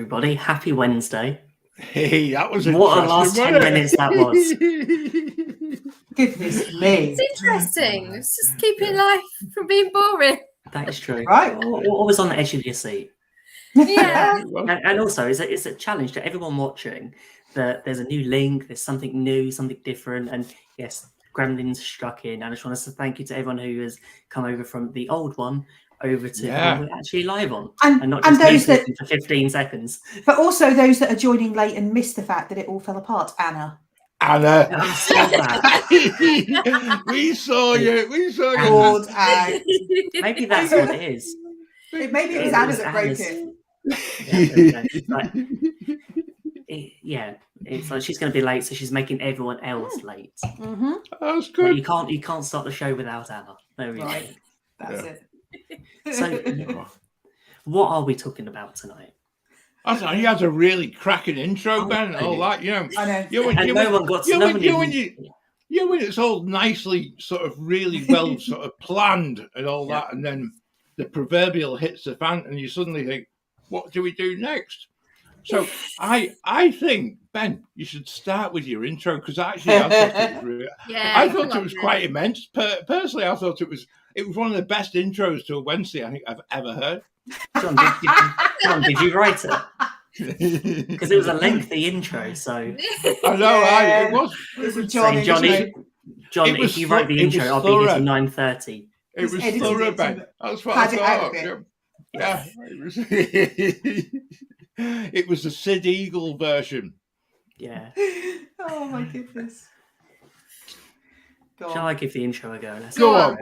everybody. Happy Wednesday. Hey, that was what a last 10 minutes that was. Goodness me. It's interesting. It's just keeping life from being boring. That is true. Right. Always on the edge of your seat. Yeah. And also, it's a challenge to everyone watching that there's a new link, there's something new, something different. And yes, Gremlins struck in. And I just want to say thank you to everyone who has come over from the old one over to the one we're actually live on. And not just those that for 15 seconds. But also those that are joining late and missed the fact that it all fell apart. Anna. I saw that. we saw you. Good act. Maybe that's what it is. Maybe it was Anna that broke it. It's like she's going to be late, so she's making everyone else late. Mm-hmm. That's good. But you can't start the show without Anna. There we go. That's it. So, what are we talking about tonight? I thought he has a really cracking intro, Ben. All that, I know. When it's all nicely, sort of, really well, sort of planned and all that, and then the proverbial hits the fan, and you suddenly think, "What do we do next?" So I think, Ben, you should start with your intro because actually I thought it was quite immense. Personally, I thought it was one of the best intros to a Wednesday I think I've ever heard. John, did you write it? Because it was a lengthy intro, so I know it was. It was John, if you wrote the intro, I'll be here till 9:30. It was thorough, Ben. That's what I thought. Yeah. It was the Sid Eagle version. Yeah. Oh my goodness. Shall I give the intro a go? Go on.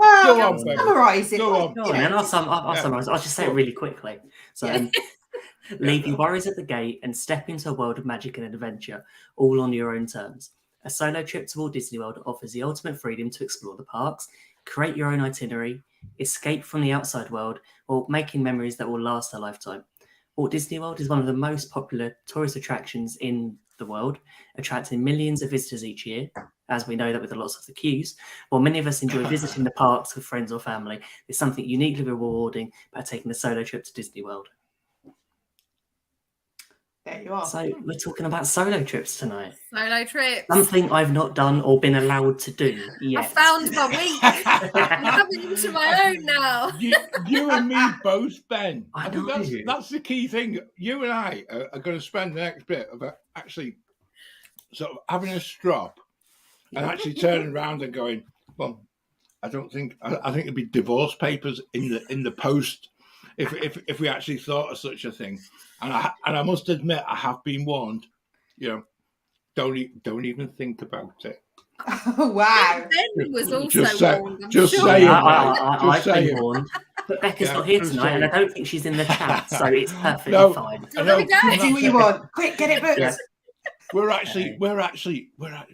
Summarise it. Go on, and I'll summarise. I'll just say it really quickly. So, leave your worries at the gate and step into a world of magic and adventure, all on your own terms. A solo trip to Walt Disney World offers the ultimate freedom to explore the parks, create your own itinerary, escape from the outside world, or making memories that will last a lifetime. Walt Disney World is one of the most popular tourist attractions in the world, attracting millions of visitors each year, as we know that with the lots of the queues. While many of us enjoy visiting the parks with friends or family, there's something uniquely rewarding about taking a solo trip to Disney World. There you are. So we're talking about solo trips tonight. Solo trips. Something I've not done or been allowed to do yet. I found my week. I'm coming into my own now. You and me both, Ben. I think know. that's the key thing. You and I are going to spend the next bit of actually sort of having a strop and actually turning around and going, well, I think it'd be divorce papers in the post if we actually thought of such a thing. And I must admit, I have been warned. Don't even think about it. Oh, wow. Ben was also warned. Just sure. saying. I've been warned. But Becca's not here tonight, and I don't think she's in the chat, so it's perfectly fine. So there we go. Do what you want. Quick, get it booked. Yeah. We're actually on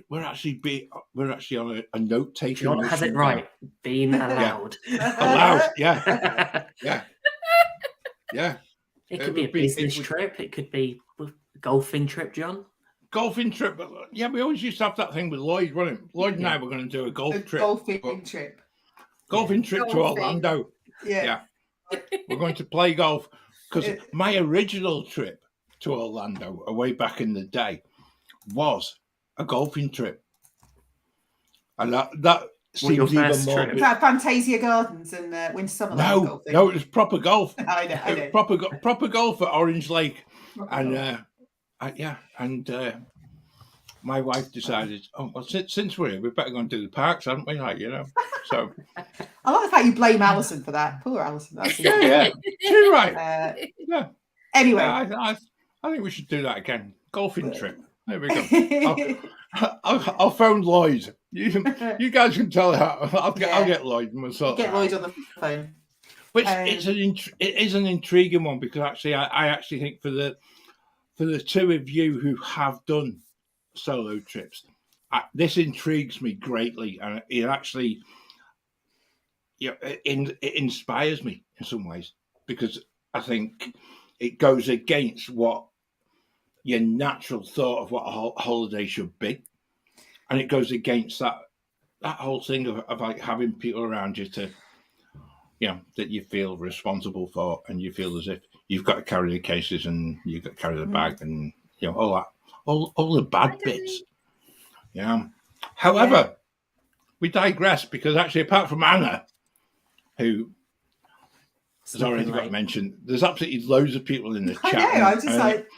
a note taking. John has it right. Being allowed. Allowed. Yeah. It could be a business trip. It could be a golfing trip, John. Golfing trip. Yeah, we always used to have that thing with Lloyd, wasn't it? Lloyd and I were going to do a golf trip. Golfing trip. Golfing trip to Orlando. Yeah. We're going to play golf because my original trip to Orlando, way back in the day, was a golfing trip, and that seems even more. Is that Fantasia Gardens and Winter Summerland golfing? No, it was proper golf. I know. Proper golf at Orange Lake, and my wife decided, since we're here, we better go and do the parks, haven't we? So I like the fact you blame Alison for that. Poor Alison. That's she's right. Anyway, I think we should do that again. Golfing trip. There we go. I'll phone Lloyd. You guys can tell her. I'll get Lloyd and we'll sort get Lloyd on the phone. But it is an intriguing one because actually, I actually think for the two of you who have done solo trips, this intrigues me greatly, and it actually, it inspires me in some ways because I think it goes against what your natural thought of what a holiday should be, and it goes against that whole thing of like having people around you to, that you feel responsible for, and you feel as if you've got to carry the cases and you've got to carry the bag and all that, all the bad bits. Yeah. However, we digress because actually, apart from Anna, who has already got mentioned, there's absolutely loads of people in the chat. I know. I'm just like,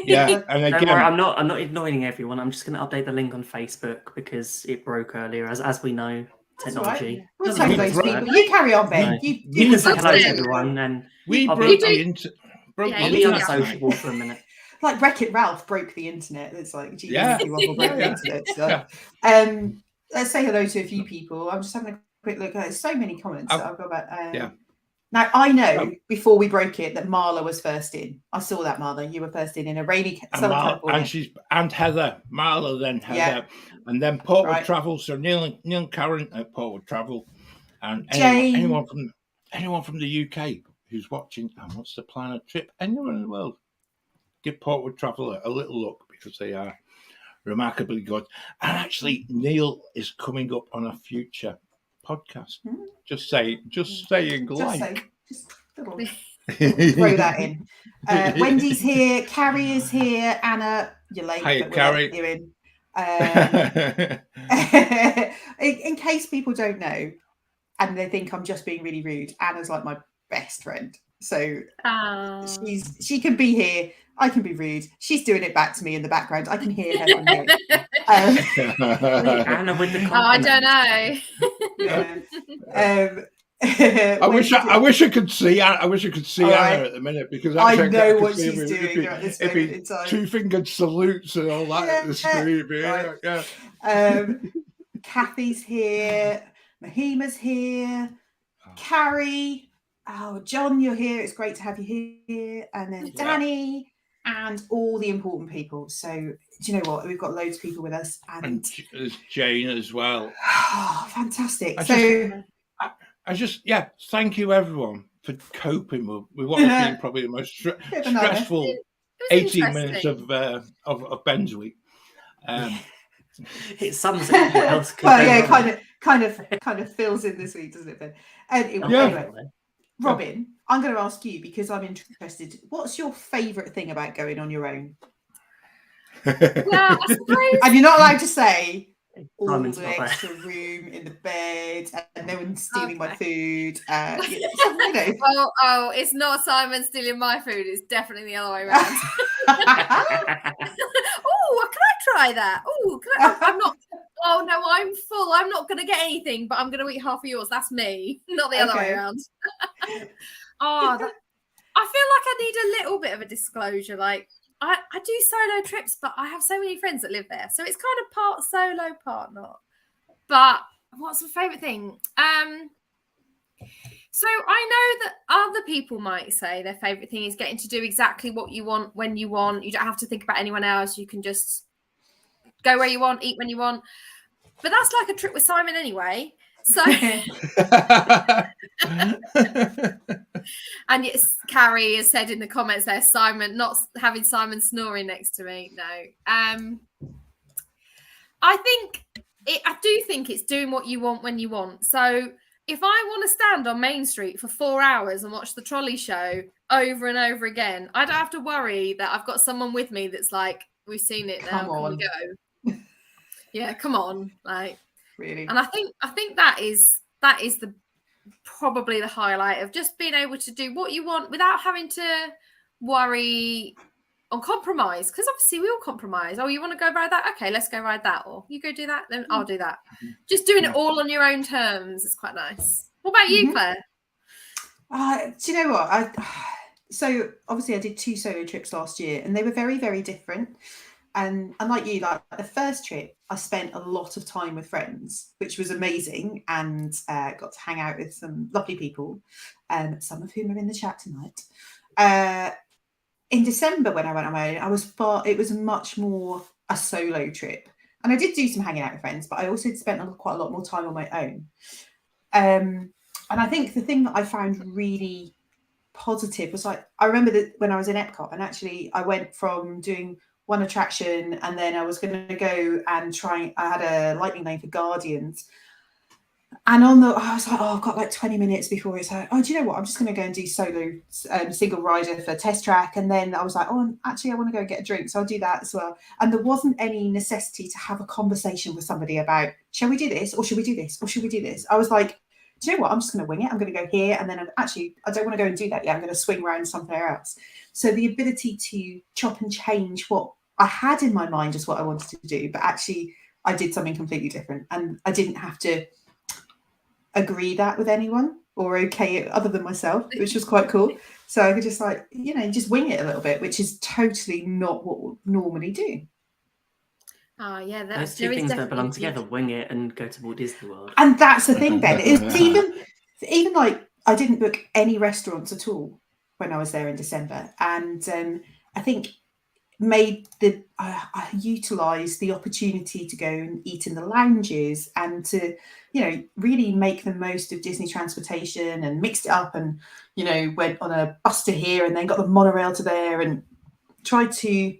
yeah. And again, don't worry, I'm not ignoring everyone. I'm just going to update the link on Facebook because it broke earlier. As we know, technology. Right. We'll take those people. You carry on, Ben. You can say hello to everyone, and we broke the internet. I'll be unsociable for a minute. Like Wreck-It Ralph broke the internet. It's like, geez, Waffle broke the internet. So. Let's say hello to a few people. I'm just having a quick look. There's so many comments that I've got about. Now, I know before we broke it that Marla was first in. I saw that, Marla. You were first in a rainy Southern California. And Heather. Marla, then Heather. And then Portwood Travel. So Neil and Karen at Portwood Travel. And anyone from the UK who's watching and wants to plan a trip anywhere in the world, give Portwood Travel a little look because they are remarkably good. And actually, Neil is coming up on a future podcast. Just saying, like. Just throw that in. Wendy's here, Carrie is here, Anna, you're late. Hi, Carrie. You're in. In case people don't know, and they think I'm just being really rude, Anna's like my best friend. So she can be here. I can be rude. She's doing it back to me in the background. I can hear her from here. Anna with the I don't know. I wish I could see Anna. I wish I could see Anna at the minute because I know what she's doing at this moment in time. Two-fingered salutes and all that at the screen. Kathy's here. Mahima's here. Carrie. Oh, John, you're here. It's great to have you here. And then Danny and all the important people. So, do you know what? We've got loads of people with us. And there's Jane as well. Oh, fantastic. I just thank you everyone for coping with what has been probably the most stressful 18 minutes of Ben's week. It sums up what else could kind of fills in this week, doesn't it, Ben? Anyway, Robin, I'm going to ask you because I'm interested. What's your favourite thing about going on your own? Well, I suppose. And you're not allowed to say all Simon's the not extra room in the bed and no one's stealing my food. Well, it's not Simon stealing my food. It's definitely the other way around. Oh, can I try that? Oh, I'm not. Oh no, I'm full. I'm not going to get anything, but I'm going to eat half of yours. That's me, not the other way around. I feel like I need a little bit of a disclosure. Like I do solo trips, but I have so many friends that live there, so it's kind of part solo, part not. But what's my favourite thing? So I know that other people might say their favourite thing is getting to do exactly what you want when you want. You don't have to think about anyone else. You can just go where you want, eat when you want. But that's like a trip with Simon anyway. So, and yes, Carrie has said in the comments there, Simon, not having Simon snoring next to me. No. I do think it's doing what you want when you want. So if I want to stand on Main Street for 4 hours and watch the trolley show over and over again, I don't have to worry that I've got someone with me that's like, we've seen it now, can we go? Yeah, come on, like really. And I think that is the probably the highlight of just being able to do what you want without having to worry on compromise, because obviously we all compromise. Oh, you want to go ride that? Okay, let's go ride that. Or you go do that, then I'll do that. Just doing it all on your own terms is quite nice. What about you, Claire? Do you know what? So obviously I did 2 solo trips last year and they were very, very different. And unlike you, like the first trip, I spent a lot of time with friends, which was amazing, and got to hang out with some lovely people, some of whom are in the chat tonight. In December, when I went on my own, it was much more a solo trip. And I did do some hanging out with friends, but I also spent quite a lot more time on my own. And I think the thing that I found really positive was like, I remember that when I was in Epcot, and actually I went from doing one attraction and then I was going to go and I had a lightning lane for Guardians. And I was like, I've got like 20 minutes before it's like, oh, do you know what? I'm just going to go and do solo single rider for test track. And then I was like, oh, actually, I want to go and get a drink. So I'll do that as well. And there wasn't any necessity to have a conversation with somebody about, shall we do this? Or should we do this? Or should we do this? I was like, do you know what? I'm just going to wing it. I'm going to go here. And then I don't want to go and do that yet. I'm going to swing around somewhere else. So the ability to chop and change what I had in my mind is what I wanted to do. But actually, I did something completely different. And I didn't have to agree that with anyone or okay it other than myself, which was quite cool. So I could just like, just wing it a little bit, which is totally not what we normally do. Oh yeah, those two things don't belong together. Wing it and go to Walt Disney World. And that's the thing, Ben. It's even like I didn't book any restaurants at all when I was there in December, and I think I utilised the opportunity to go and eat in the lounges and to really make the most of Disney transportation, and mixed it up, and went on a bus to here and then got the monorail to there, and tried to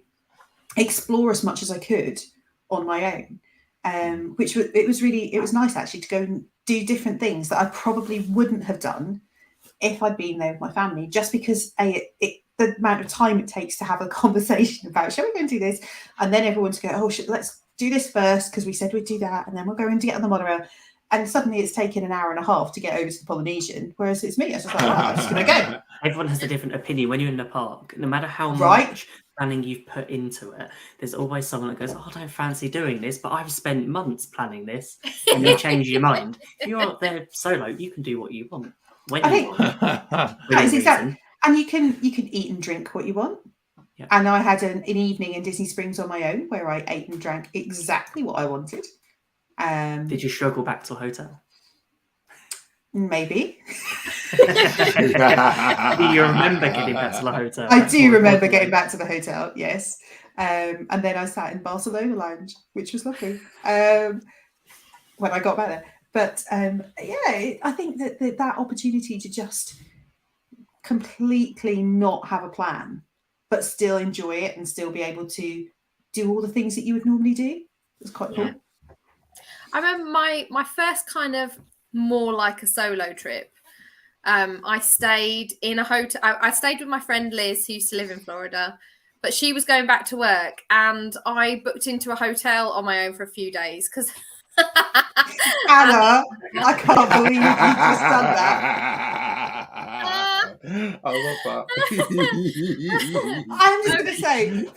explore as much as I could on my own, it was nice actually to go and do different things that I probably wouldn't have done if I'd been there with my family, just because the amount of time it takes to have a conversation about, shall we go and do this? And then everyone to go, oh, let's do this first because we said we'd do that. And then we'll go in to get on the monorail. And suddenly it's taken an hour and a half to get over to the Polynesian. Whereas it's me. I was just like, I'm just going to go. Everyone has a different opinion. When you're in the park, no matter how much planning you've put into it, there's always someone that goes, oh, I don't fancy doing this, but I've spent months planning this. And you change your mind. If you're out there solo, you can do what you want. When you want. That is exactly. And you can eat and drink what you want. Yeah. And I had an evening in Disney Springs on my own where I ate and drank exactly what I wanted. Did you struggle back to a hotel? Maybe. Do you remember getting back to the hotel? I do remember getting back to the hotel, yes. And then I sat in Barcelona Lounge, which was lovely when I got back there. But I think that opportunity to just completely not have a plan, but still enjoy it and still be able to do all the things that you would normally do was quite cool. I remember my first kind of more like a solo trip. I stayed in a hotel. I stayed with my friend Liz, who used to live in Florida, but she was going back to work, and I booked into a hotel on my own for a few days because Anna, I can't believe you just done that. I love that. I'm just going to say,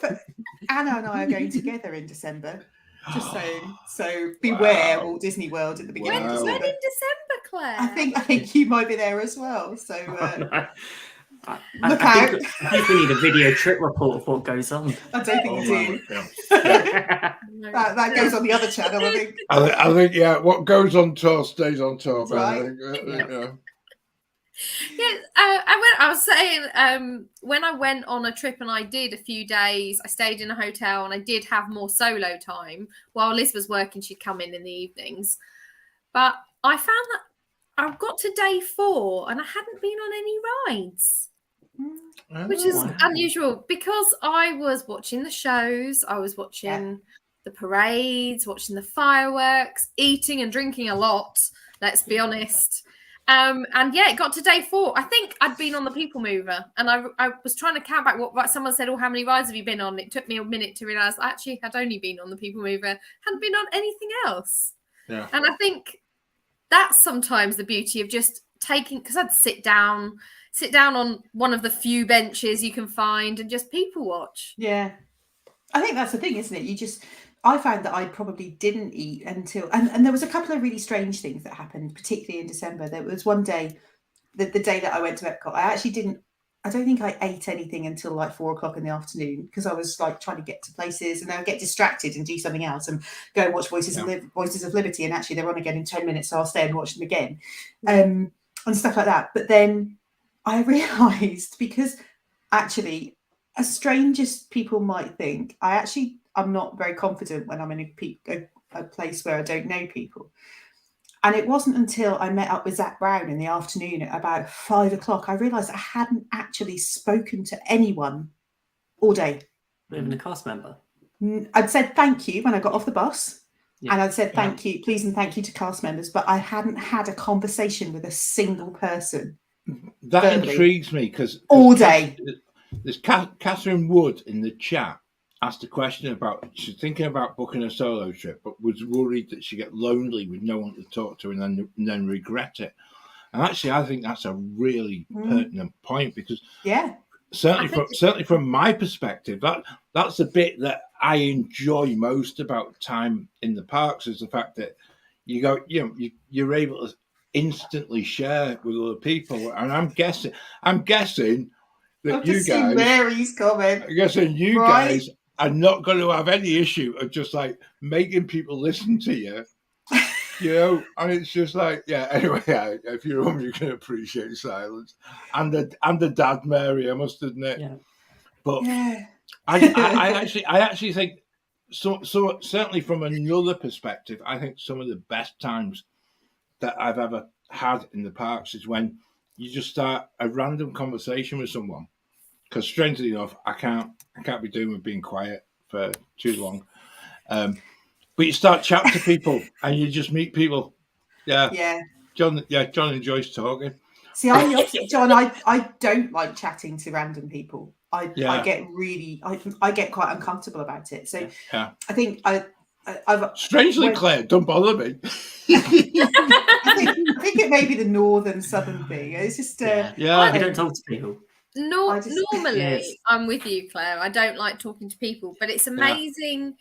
Anna and I are going together in December. Just saying. So beware Walt Disney World at the beginning. When in December, Claire? I think you might be there as well. So look out. I think we need a video trip report of what goes on. I don't think you do. That goes on the other channel, I think. I think, what goes on tour stays on tour. Right. I was saying, when I went on a trip and I did a few days, I stayed in a hotel and I did have more solo time. While Liz was working, she'd come in the evenings. But I found that I got to day 4 and I hadn't been on any rides, which is unusual because I was watching the shows, I was watching the parades, watching the fireworks, eating and drinking a lot, let's be honest. It got to day 4. I think I'd been on the People Mover, and I was trying to count back what someone said, how many rides have you been on? It took me a minute to realise I actually had only been on the People Mover, hadn't been on anything else. Yeah. And I think that's sometimes the beauty of just taking, because I'd sit down on one of the few benches you can find and just people watch. Yeah. I think that's the thing, isn't it? I found that I probably didn't eat until, and there was a couple of really strange things that happened, particularly in December. There was one day, the day that I went to Epcot, I don't think I ate anything until like 4:00 in the afternoon, because I was like trying to get to places and then I get distracted and do something else and go and watch Voices of Liberty, and actually they're on again in 10 minutes, so I'll stay and watch them again, and stuff like that. But then I realised, because actually, as strange as people might think, I'm not very confident when I'm in a place where I don't know people. And it wasn't until I met up with Zach Brown in the afternoon at about 5:00, I realised I hadn't actually spoken to anyone all day. Not even a cast member? I'd said thank you when I got off the bus, And I said thank you, please, and thank you to cast members, but I hadn't had a conversation with a single person. That verbally. Intrigues me because all day. There's Catherine Wood in the chat asked a question about she's thinking about booking a solo trip, but was worried that she get lonely with no one to talk to and then regret it. And actually, I think that's a really pertinent point because certainly from my perspective, that's the bit that I enjoy most about time in the parks is the fact that you're able to instantly share with other people. And I'm guessing that you guys, Mary's comment. I'm guessing you guys are not going to have any issue of just like making people listen to you. And it's just like, anyway, if you're home, you can appreciate silence. And the dad, Mary, I must admit. Yeah. But I actually think, so certainly from another perspective, I think some of the best times that I've ever had in the parks is when you just start a random conversation with someone. Because strangely enough, I can't be doing with being quiet for too long. But you start chatting to people and you just meet people. Yeah. John enjoys talking. See, I'm the opposite, John. I don't like chatting to random people. I get quite uncomfortable about it. So I think I've strangely, Claire, don't bother me. I think it may be the northern southern thing. It's just you don't talk to people. Normally, I'm with you, Claire. I don't like talking to people, but it's amazing.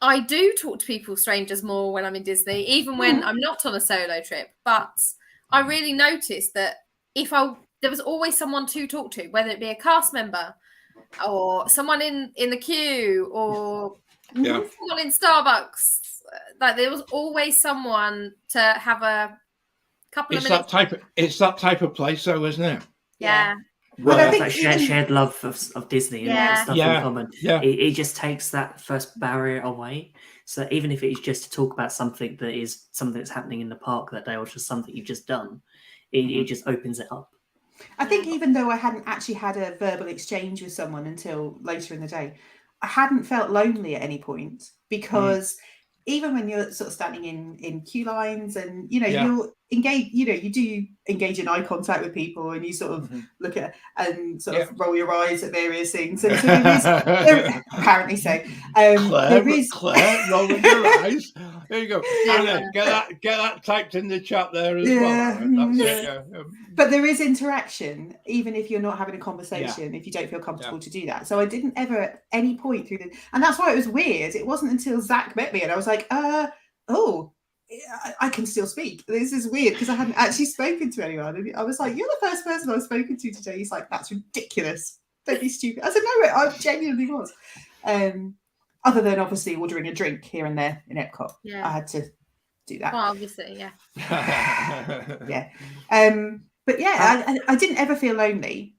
I do talk to people, strangers, more when I'm in Disney, even when I'm not on a solo trip. But I really noticed that there was always someone to talk to, whether it be a cast member or someone in the queue or someone in Starbucks. Like there was always someone to have a couple of minutes. It's that type of place, though, isn't it? Yeah. Well, it's like shared love of Disney and stuff in common. Yeah. It just takes that first barrier away. So even if it's just to talk about something that's happening in the park that day or just something you've just done, it just opens it up. I think even though I hadn't actually had a verbal exchange with someone until later in the day, I hadn't felt lonely at any point because even when you're sort of standing in queue lines and, you're engaged, you do engage in eye contact with people and you sort of look at and sort of roll your eyes at various things. And so apparently so. Claire, rolling your eyes. There you go. Anna, get that typed in the chat there as well. That's it, But there is interaction, even if you're not having a conversation, if you don't feel comfortable to do that. So I didn't ever at any point through and that's why it was weird. It wasn't until Zach met me and I was like, I can still speak. This is weird because I hadn't actually spoken to anyone. And I was like, you're the first person I've spoken to today. He's like, that's ridiculous. Don't be stupid. I said, no, I genuinely was. Other than obviously ordering a drink here and there in Epcot. I had to do that. Well, obviously, But I didn't ever feel lonely.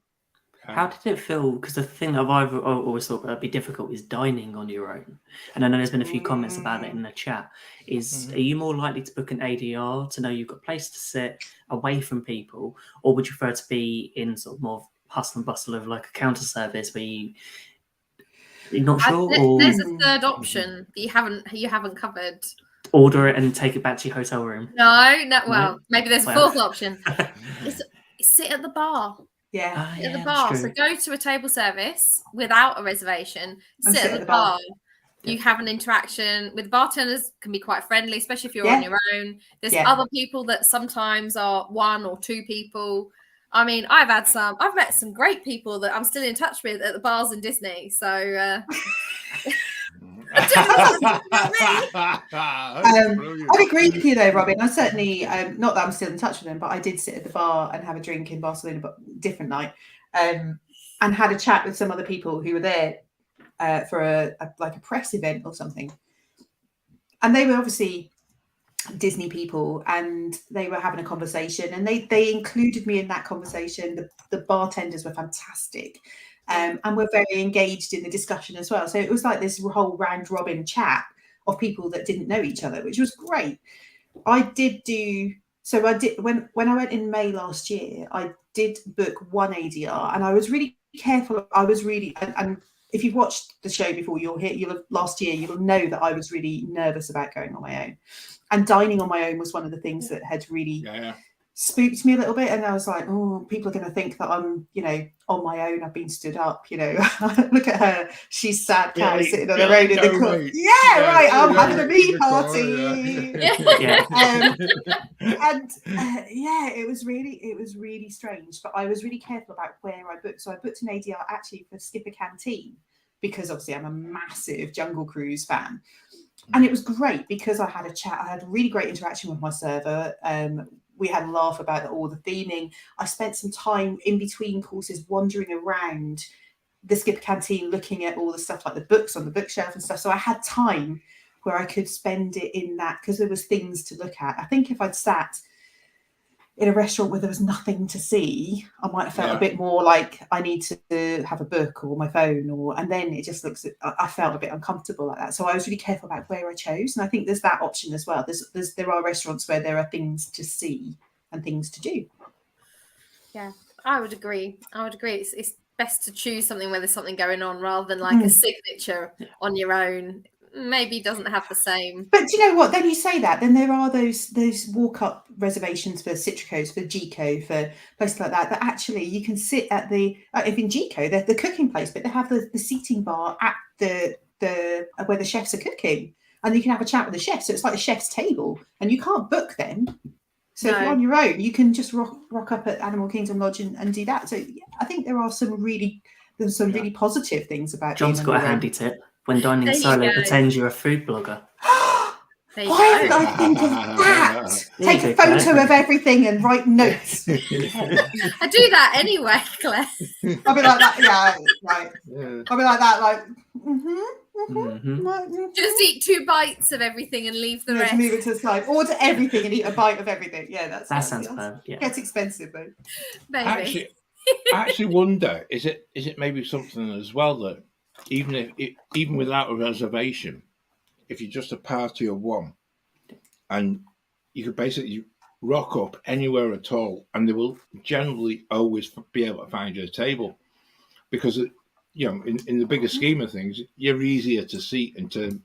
How did it feel? Because the thing I've always thought would be difficult is dining on your own. And I know there's been a few comments about it in the chat. Are you more likely to book an ADR to know you've got a place to sit away from people? Or would you prefer to be in sort of more hustle and bustle of like a counter service where you're not sure? There's a third option that you haven't covered. Order it and take it back to your hotel room. Well, maybe there's a fourth option. Sit at the bar. At the bar. So go to a table service without a reservation, sit at the bar. You have an interaction with bartenders, can be quite friendly, especially if you're on your own. There's other people that sometimes are one or two people. I mean, I've met some great people that I'm still in touch with at the bars in Disney. So I agree with you though, Robin. I certainly, not that I'm still in touch with them, but I did sit at the bar and have a drink in Barcelona, but different night, and had a chat with some other people who were there for a press event or something. And they were obviously Disney people and they were having a conversation and they included me in that conversation. The bartenders were fantastic. And we're very engaged in the discussion as well. So it was like this whole round robin chat of people that didn't know each other, which was great. I did when I went in May last year, I did book one ADR and I was really careful. I was really, and if you've watched the show before, last year, you'll know that I was really nervous about going on my own. And dining on my own was one of the things that had really spooked me a little bit. And I was like, oh, people are going to think that I'm, on my own. I've been stood up, Look at her. She's sad cow sitting on her own in the corner. I'm having a me party. It was really strange. But I was really careful about where I booked. So I booked an ADR actually for Skipper Canteen, because obviously I'm a massive Jungle Cruise fan. And it was great because I had a chat. I had a really great interaction with my server. We had a laugh about all the theming. I spent some time in between courses wandering around the Skipper Canteen, looking at all the stuff like the books on the bookshelf and stuff. So I had time where I could spend it in that, because there was things to look at. I think if I'd sat in a restaurant where there was nothing to see, I might have felt a bit more like I need to have a book or my phone, and then it just I felt a bit uncomfortable like that. So I was really careful about where I chose. And I think there's that option as well. There are restaurants where there are things to see and things to do. Yeah, I would agree. It's best to choose something where there's something going on rather than like a signature on your own. Maybe doesn't have the same. But do you know what? Then you say that, then there are those walk-up reservations for Citrico's, for Gico, for places like that actually you can sit at the if in Gico, they're the cooking place, but they have the seating bar at the where the chefs are cooking, and you can have a chat with the chef. So it's like a chef's table, and you can't book them. So if you're on your own, you can just rock up at Animal Kingdom Lodge and do that. So I think there are some really positive things about. John's got a handy tip. When dining solo, pretend you're a food blogger. Why did I think of that? Take a photo of everything and write notes. I do that anyway, Claire. I'll be like that, right. I'll be like that, like, Just eat 2 bites of everything and leave the rest. Move it to the side. Order everything and eat a bite of everything. Yeah, that sounds fun. Yeah. Gets expensive though. Maybe. I actually wonder, is it maybe something as well that even without a reservation, if you're just a party of one, and you could basically rock up anywhere at all, and they will generally always be able to find you a table, because in the bigger scheme of things, you're easier to seat and to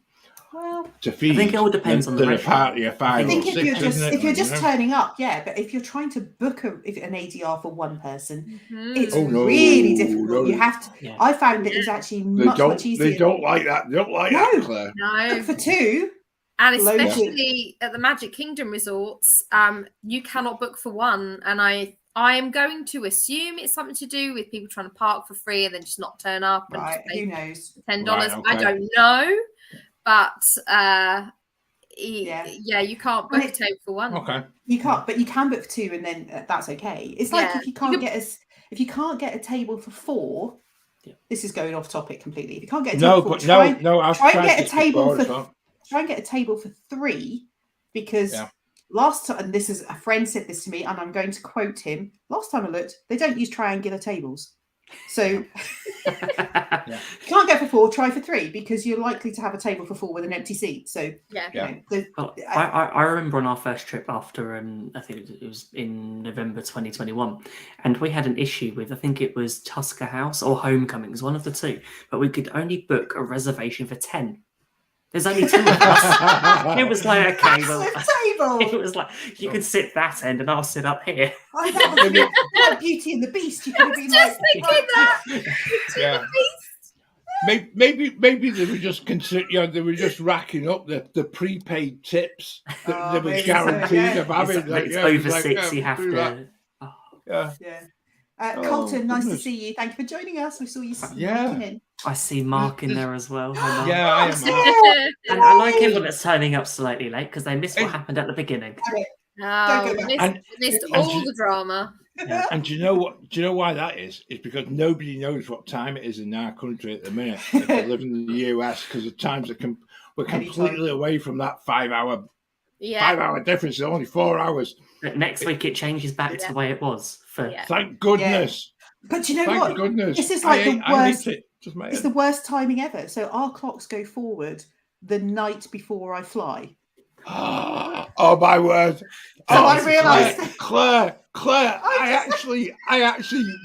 feed. I think it all depends on the restaurant. Party of 5 or 6. If you're just turning up, but if you're trying to book an ADR for one person, it's really difficult. You have to. Yeah. I found it was actually much easier. They don't like that. They don't like that, Claire. No, book for 2. And especially at the Magic Kingdom resorts, you cannot book for 1. And I am going to assume it's something to do with people trying to park for free and then just not turn up. And right, who knows? $10. Right, okay. I don't know. But you can't book a table for 1. Okay. You can't, but you can book for 2, and then that's okay. It's like if you can't get a table for 4. Yeah. This is going off topic completely. If you can't get a table for 4, try and get a table for. Try and get a table for 3, because last time, and this is a friend said this to me, and I'm going to quote him. Last time I looked, they don't use triangular tables. So you can't get for 4, try for 3, because you're likely to have a table for 4 with an empty seat. So I remember on our first trip after I think it was in November 2021, and we had an issue with, I think it was Tusker House or Homecomings, one of the two, but we could only book a reservation for 10. There's only 2 of us. It was like, okay, well, it was like, you can sit that end and I'll sit up here. Oh, that was like Beauty and the Beast. You could have been just thinking that. Maybe they were just they were just racking up the prepaid tips that they were guaranteed of having. It's over 6, you have to. Colton, nice to see you. Thank you for joining us. We saw you in. I see Mark in there as well. Yeah, I am. And I like everyone that's turning up slightly late because they missed what happened at the beginning. Missed all the drama. Yeah. And do you know what? Do you know why that is? It's because nobody knows what time it is in our country at the minute. If they live in the US, because the times we're completely away from that 5-hour. 5-hour difference. It's only 4 hours. But next week it changes back to the way it was. Thank goodness. But you know what? Thank goodness. This is like the worst. It's the worst timing ever. So our clocks go forward the night before I fly. Oh my word! So I realised, Claire, I actually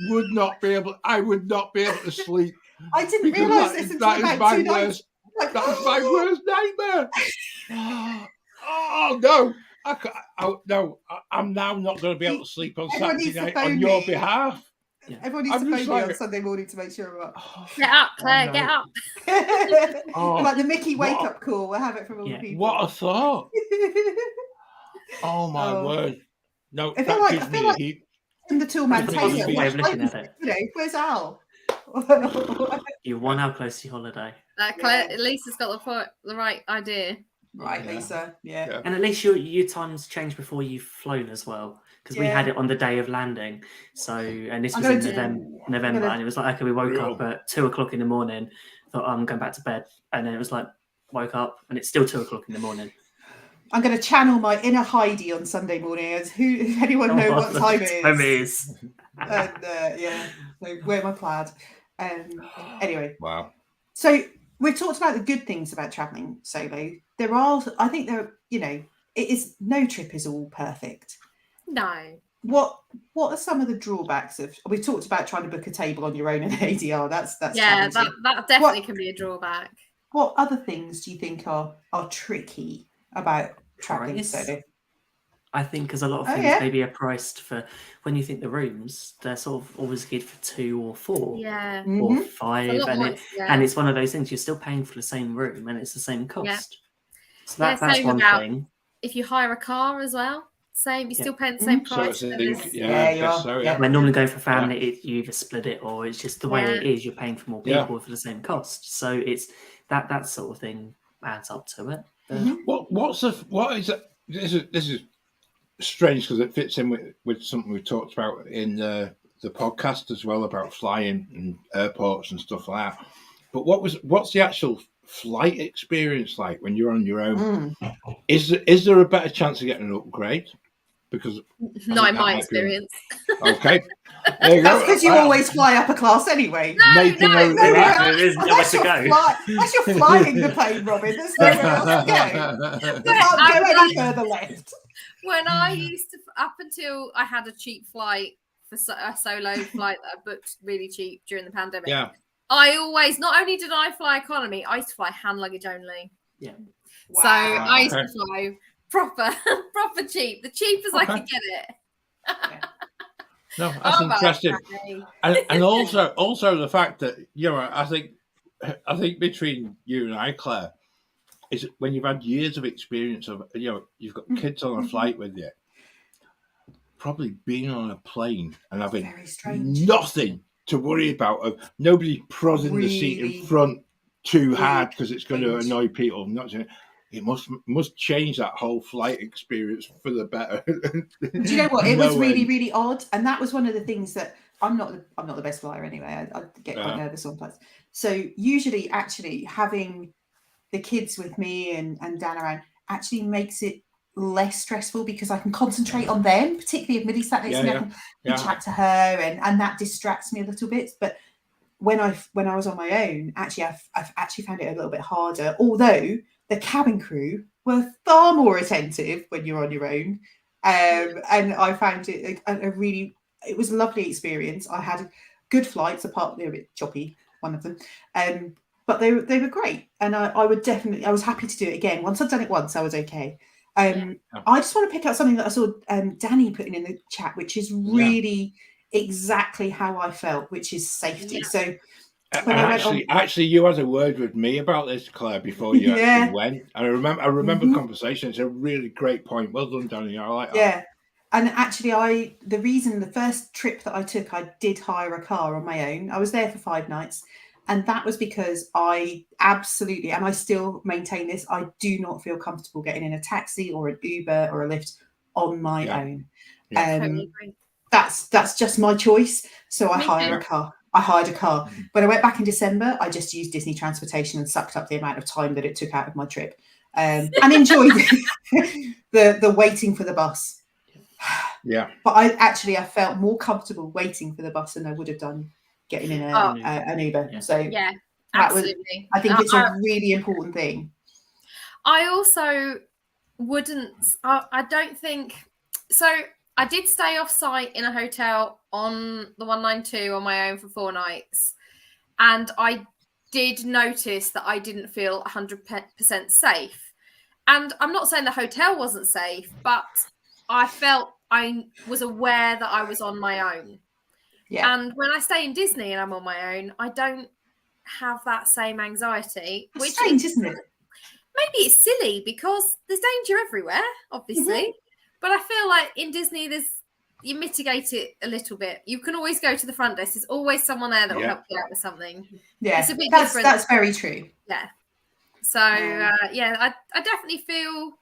would not be able. I would not be able to sleep I didn't Because realise this until that is about my 2 nights. worst. Like, That was my worst nightmare. Oh no! I'm now not going to be able to sleep on Everyone Saturday needs to night phone on your me. behalf. Everyone needs I'm to just phone me on like- Sunday morning to make sure I'm up. Get up, Claire, no. get up. Like the Mickey what- wake-up call. We'll have it from all the people. What a thought! Oh my Oh. word! No, I feel that like- gives I me feel a like- heat. And the Toolman That's a Taylor. positive way of looking at it. Where's Al? You're 1 hour close to your holiday. Claire, Lisa's got the right idea. Right, Yeah. Lisa. Yeah. And at least your times change before you've flown as well. Because we had it on the day of landing. So, and this I'm was in gonna November, gonna- and it was like, okay, we woke Brutal. up at 2:00 in the morning, thought, I'm going back to bed. And then it was like, woke up, and it's still 2:00 in the morning. I'm going to channel my inner Heidi on Sunday morning. As if anyone know what time it Time is. is. And yeah, so wear my plaid. Anyway, Wow. so we've talked about the good things about traveling solo. There are, I think there, it is, no trip is all perfect. No. What are some of the drawbacks of? We've talked about trying to book a table on your own in ADR. That's Yeah, challenging. that definitely can be a drawback. What other things do you think are tricky about traveling Price. solo? I think because a lot of things maybe are priced for, when you think the rooms, they're sort of always geared for 2 or 4 Yeah. or Mhm. 5, and it's one of those things, you're still paying for the same room and it's the same cost. So that's same one about- thing. If you hire a car as well, you're still paying the Mhm. same So price. it's you I are. guess so, Yeah. When normally going for family, you either split it or it's just the way it is. You're paying for more Yeah. people for the same cost. So it's that sort of thing adds up to it. What is it? This is strange because it fits in with something we talked about in the podcast as well about flying and airports and stuff like that. But what's the actual flight experience like when you're on your own? Is there a better chance of getting an upgrade? Because Not in my experience. Okay. There you go. That's because you always fly upper class anyway. There's Unless you're flying the plane, Robin. There's nowhere else to go. You can't go any further left. When I used to, up until I had a cheap flight for a solo flight that I booked really cheap during the pandemic. Yeah. I always, not only did I fly economy, I used to fly hand luggage only. Yeah. So I used to fly proper cheap, the cheapest I could get it. No, that's interesting. And also the fact that, I think between you and I, Claire, is when you've had years of experience of, you've got kids on a flight with you, probably being on a plane and having nothing to worry about, of nobody prodding the seat in front too hard because it's going to annoy people. It must change that whole flight experience for the better. Do you know what? It was really, really odd, and that was one of the things that I'm not the best flyer anyway. I get quite nervous on flights. So usually, actually having the kids with me and Dan around actually makes it less stressful because I can concentrate on them, particularly if Millie's sat next to me. I can chat to her, and that distracts me a little bit. But when I was on my own, actually, I've actually found it a little bit harder. Although the cabin crew were far more attentive when you're on your own, and I found it it was a lovely experience. I had good flights, apart they were a bit choppy, one of them, but they were great, and I was happy to do it again. Once I'd done it once, I was okay. I just want to pick out something that I saw Danny putting in the chat, which is really exactly how I felt, which is safety. So actually, you had a word with me about this, Claire, before you actually went. And I remember the conversation. It's a really great point. Well done, Danny. I like that. Yeah. And actually, the first trip that I took, I did hire a car on my own. I was there for 5 nights. And that was because I absolutely, and I still maintain this, I do not feel comfortable getting in a taxi or an Uber or a Lyft on my own. Totally agree. That's just my choice. So I hired a car. When I went back in December, I just used Disney transportation and sucked up the amount of time that it took out of my trip, and enjoyed the waiting for the bus. Yeah. But I felt more comfortable waiting for the bus than I would have done getting in an Uber. Yeah. So yeah, absolutely. I think it's a really important thing. I also wouldn't. I don't think so. I did stay off site in a hotel on the 192 on my own for 4 nights. and I did notice that I didn't feel 100% safe. And I'm not saying the hotel wasn't safe, but I felt I was aware that I was on my own. Yeah. And when I stay in Disney and I'm on my own, I don't have that same anxiety. It's strange, isn't it? Maybe it's silly because there's danger everywhere, obviously. But I feel like in Disney, you mitigate it a little bit. You can always go to the front desk. There's always someone there that will help you out with something. Yeah, it's a bit different. That's very true. Yeah. So I definitely feel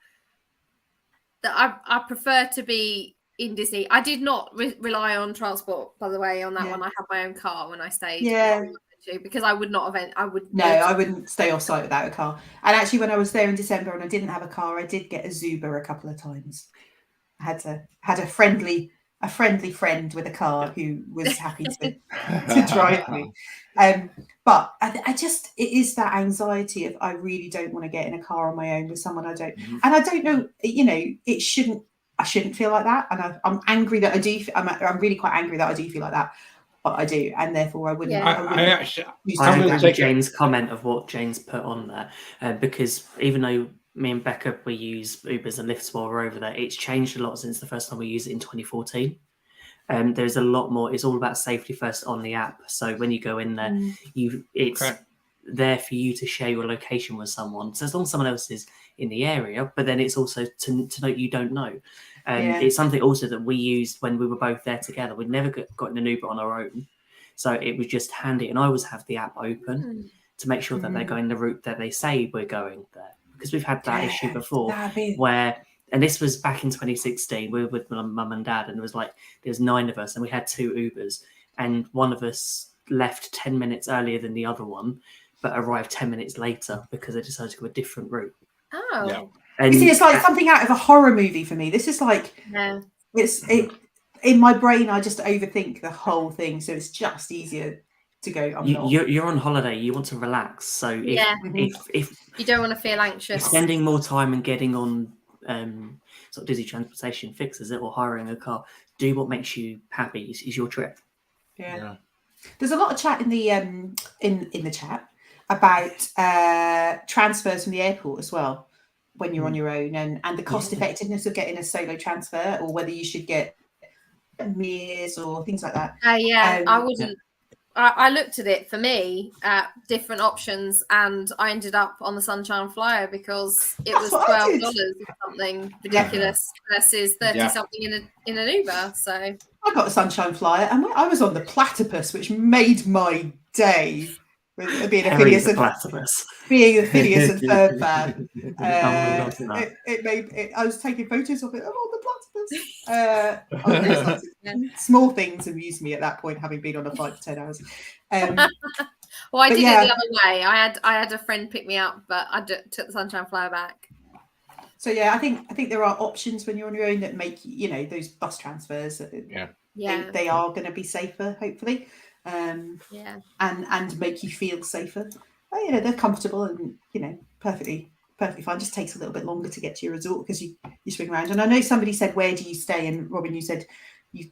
that I prefer to be in Disney. I did not rely on transport, by the way, on that one. I had my own car when I stayed. Yeah. Because I would not have. I wouldn't stay off site without a car. And actually, when I was there in December and I didn't have a car, I did get a Zuba a couple of times. I had a friendly friend with a car who was happy to drive me. But I just, it is that anxiety of I really don't want to get in a car on my own with someone I don't, and I don't know, I shouldn't feel like that, and I'm angry that I do. I'm really quite angry that I do feel like that, but I do, and therefore I wouldn't. Yeah. I agree with Jane's comment of what Jane's put on there, because even though me and Becca, we use Ubers and Lyfts while we're over there, it's changed a lot since the first time we used it in 2014. There's a lot more. It's all about safety first on the app. So when you go in there, it's there for you to share your location with someone. So as long as someone else is in the area, but then it's also to know you don't know. It's something also that we used when we were both there together. We'd never got in an Uber on our own. So it was just handy. And I always have the app open to make sure that they're going the route that they say we're going there. Because we've had that issue before where, and this was back in 2016, we were with my mum and dad, and it was like, there's 9 of us and we had 2 Ubers, and one of us left 10 minutes earlier than the other one, but arrived 10 minutes later because they decided to go a different route. Oh. Yeah. And you see, it's like something out of a horror movie for me. This is like, in my brain, I just overthink the whole thing. So it's just easier to go. You're on holiday. You want to relax. So if you don't want to feel anxious, spending more time and getting on sort of Disney transportation fixes it, or hiring a car, do what makes you happy. Is your trip. Yeah. There's a lot of chat in the in the chat about transfers from the airport as well when you're on your own, and the cost effectiveness of getting a solo transfer, or whether you should get Mears or things like that. I wouldn't. I looked at it for me at different options, and I ended up on the Sunshine Flyer because it was $12 or something ridiculous versus 30 something in an Uber. So I got a Sunshine Flyer, and I was on the Platypus, which made my day. Being a Phineas and Ferb fan, it made it. I was taking photos of it. I'm on the Platypus. Small things amused me at that point, having been on a flight for 10 hours. Well, I did it the other way. I had a friend pick me up, but I took the Sunshine Flyer back. So I think there are options when you're on your own that make those bus transfers. They are going to be safer, hopefully. And make you feel safer. But, they're comfortable and perfectly fine. Just takes a little bit longer to get to your resort because you swing around. And I know somebody said, where do you stay? And Robin, you said you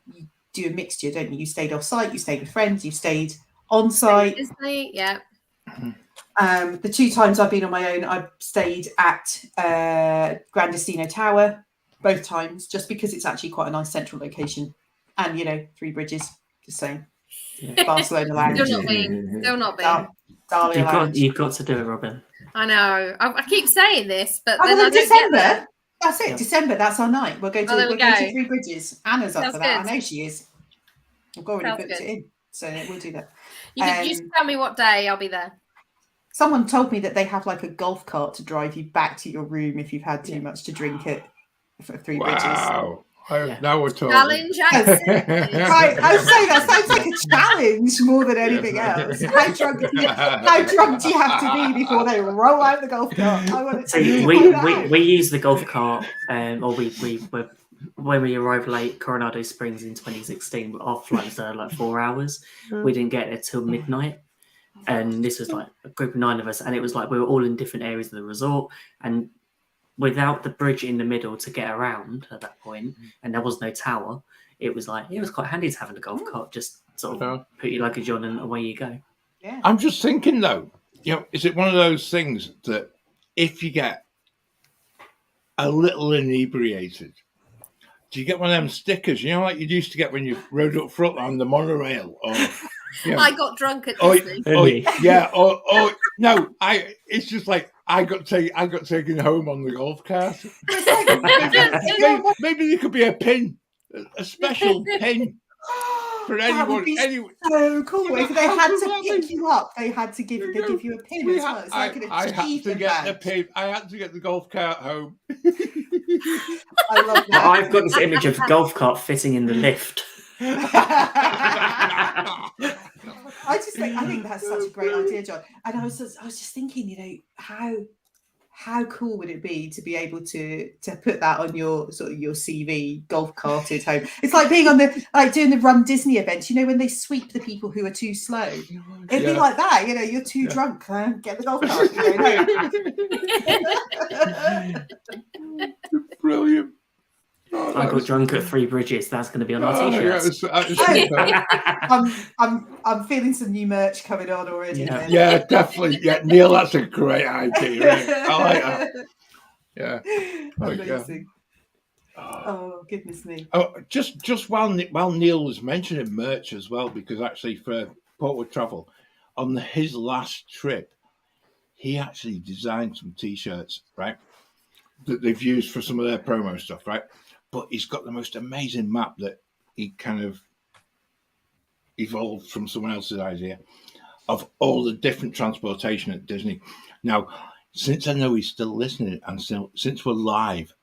do a mixture, don't you? You stayed off site, you stayed with friends, you stayed on site. Disney, yeah. The 2 times I've been on my own, I've stayed at Grandestino Tower both times, just because it's actually quite a nice central location. And 3 bridges, just saying. Barcelona Lounge. Still not being. You've got to do it, Robin. I know. I keep saying this, but then I December. Don't get that's it. December. That's our night. We'll go to we'll go to 3 Bridges. Anna's up for that. Good. I know she is. I've already booked it in, so we'll do that. You just tell me what day. I'll be there. Someone told me that they have like a golf cart to drive you back to your room if you've had too much to drink at 3 Bridges. Wow. Now we're talking. Challenge. Right, I was saying that sounds like a challenge more than anything else. How drunk do you have to be before they roll out the golf cart? I want to we use the golf cart, or we were when we arrived late, Coronado Springs in 2016. Our flight was there like 4 hours. We didn't get there till midnight, and this was like a group of 9 of us, and it was like we were all in different areas of the resort, and without the bridge in the middle to get around at that point, and there was no tower, it was quite handy to have in a golf cart. Just sort of put your luggage on and away you go. Yeah. I'm just thinking though, is it one of those things that if you get a little inebriated, do you get one of them stickers, like you used to get when you rode up front on the monorail? Or I got drunk at Disney. No, it's just like I got taken home on the golf cart. Maybe there could be a pin, a special pin for anyone. That would be so cool. If they had to pick you up, they had to give you a pin as well. It's like an achievement badge. I had to get the golf cart home. I love that. Well, I've got this image of the golf cart fitting in the lift. I think that's such a great idea, John. And I was just thinking, how cool would it be to be able to put that on your sort of your CV, golf carted home? It's like being on doing the Run Disney events, when they sweep the people who are too slow. It'd be like that, you're too drunk, get the golf cart. Brilliant. I got drunk at Three Bridges. That's going to be on our t-shirts. I'm feeling some new merch coming on already. Yeah, definitely. Yeah, Neil, that's a great idea. Right? I like that. Yeah. Amazing. Oh, goodness me. Oh, just while Neil was mentioning merch as well, because actually for Portwood Travel, on his last trip, he actually designed some t-shirts, right, that they've used for some of their promo stuff, right? But he's got the most amazing map that he kind of evolved from someone else's idea of all the different transportation at Disney. Now, since I know he's still listening and since we're live,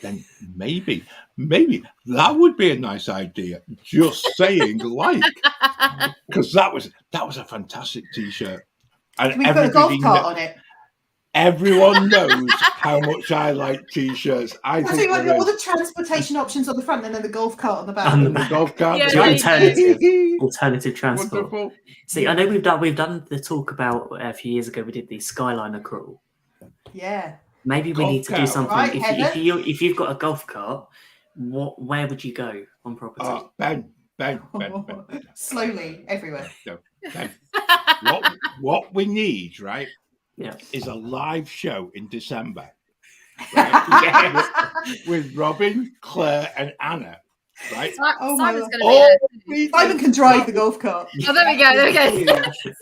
then maybe that would be a nice idea. Just saying, because that was a fantastic t-shirt. And can we put a golf cart on it? Everyone knows how much I like t-shirts. I think all the transportation options on the front and then the golf cart on the back. And the golf cart. Alternative transport. Wonderful. See, I know we've done the talk about a few years ago. We did the Skyliner crawl. Yeah. Maybe we need to do something. Right, if you've got a golf cart, where would you go on property? Ben. Slowly everywhere. No, Ben. What we need, right? Yeah, is a live show in December, right? with Robin, Claire, and Anna, right? Simon's going to be Simon can drive the golf cart. Oh, there we go.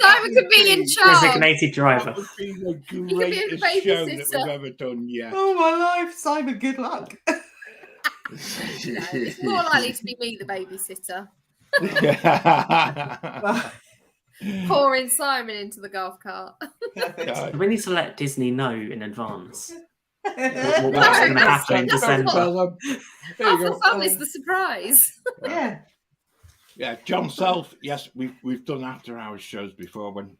Simon could be in charge. Designated driver. That would be the greatest show that we've ever done yet. Oh my life, Simon! Good luck. It's more likely to be me, the babysitter. Pouring Simon into the golf cart. We need to let Disney know in advance what's going to happen in December. For fun is the surprise. Yeah, John Self. Yes, we've done after-hours shows before. When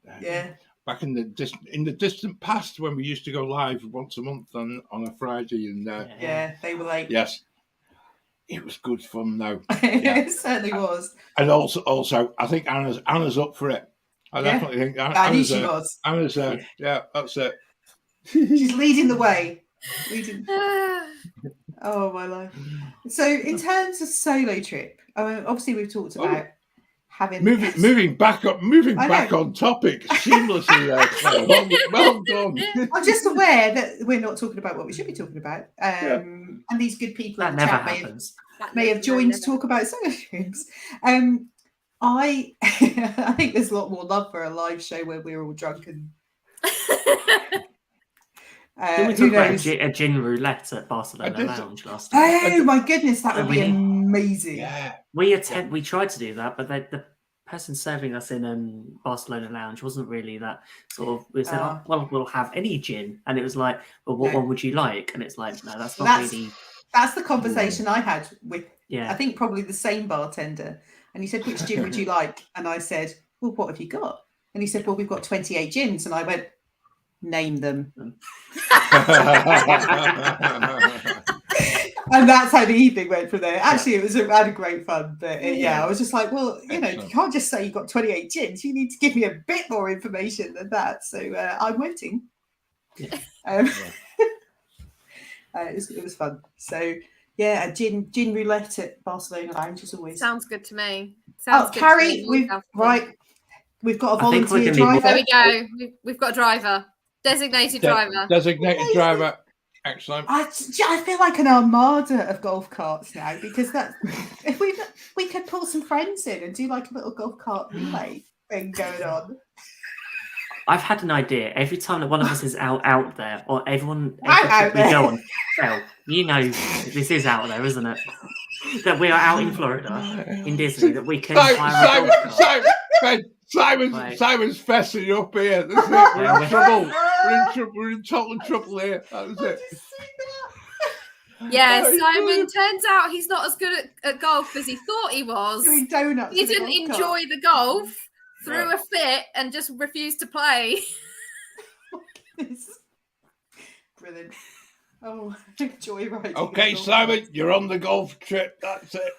back in the distant past, when we used to go live once a month on a Friday, and they were late. Yes. It was good fun, though. It certainly was. And also, I think Anna's up for it. I definitely think Anna's. She was. Anna's that's it. She's leading the way. Oh my life! So, in terms of solo trip, obviously we've talked about having moving back on topic seamlessly. Well done. I'm just aware that we're not talking about what we should be talking about, and these good people in the chat may have joined to talk about solo trips. I think there's a lot more love for a live show where we're all drunk and. Did we talk about a gin roulette at Barcelona Lounge last time? Oh my goodness, that would be amazing. Yeah. We tried to do that, but the person serving us in Barcelona Lounge wasn't really that sort of. We said, well, we'll have any gin, and it was like, well, what one would you like? And it's like, no, that's not really. That's the conversation I had with. I think probably the same bartender, and he said, which gin would you like? And I said, well, what have you got? And he said, well, we've got 28 gins, and I went. Name them. And that's how the evening went from there. Actually, I had a great fun, but I was just like, well, you can't just say you've got 28 gins. You need to give me a bit more information than that. So I'm waiting. It was fun. So a gin roulette at Barcelona Lounge is always sounds good to me. Carrie, right. We've got a I think we're volunteer gonna be driver. There we go. We've got a driver. Designated driver. Designated driver. Excellent. I feel like an armada of golf carts now, because if we could pull some friends in and do like a little golf cart relay thing going on. I've had an idea. Every time that one of us is out there, or everyone, I'm out we there. go on. Well, you know, this is out there, isn't it? That we are out in Florida, in Disney, that we can hire a golf cart. Simon's fessing up here. That's it. We're in trouble. We're in total trouble here. That's it. Yeah, Simon, turns out he's not as good at golf as he thought he was. Doing donuts. He didn't enjoy the golf, threw a fit, and just refused to play. Brilliant. Oh, joyriding. Okay, Simon, you're on the golf trip. That's it.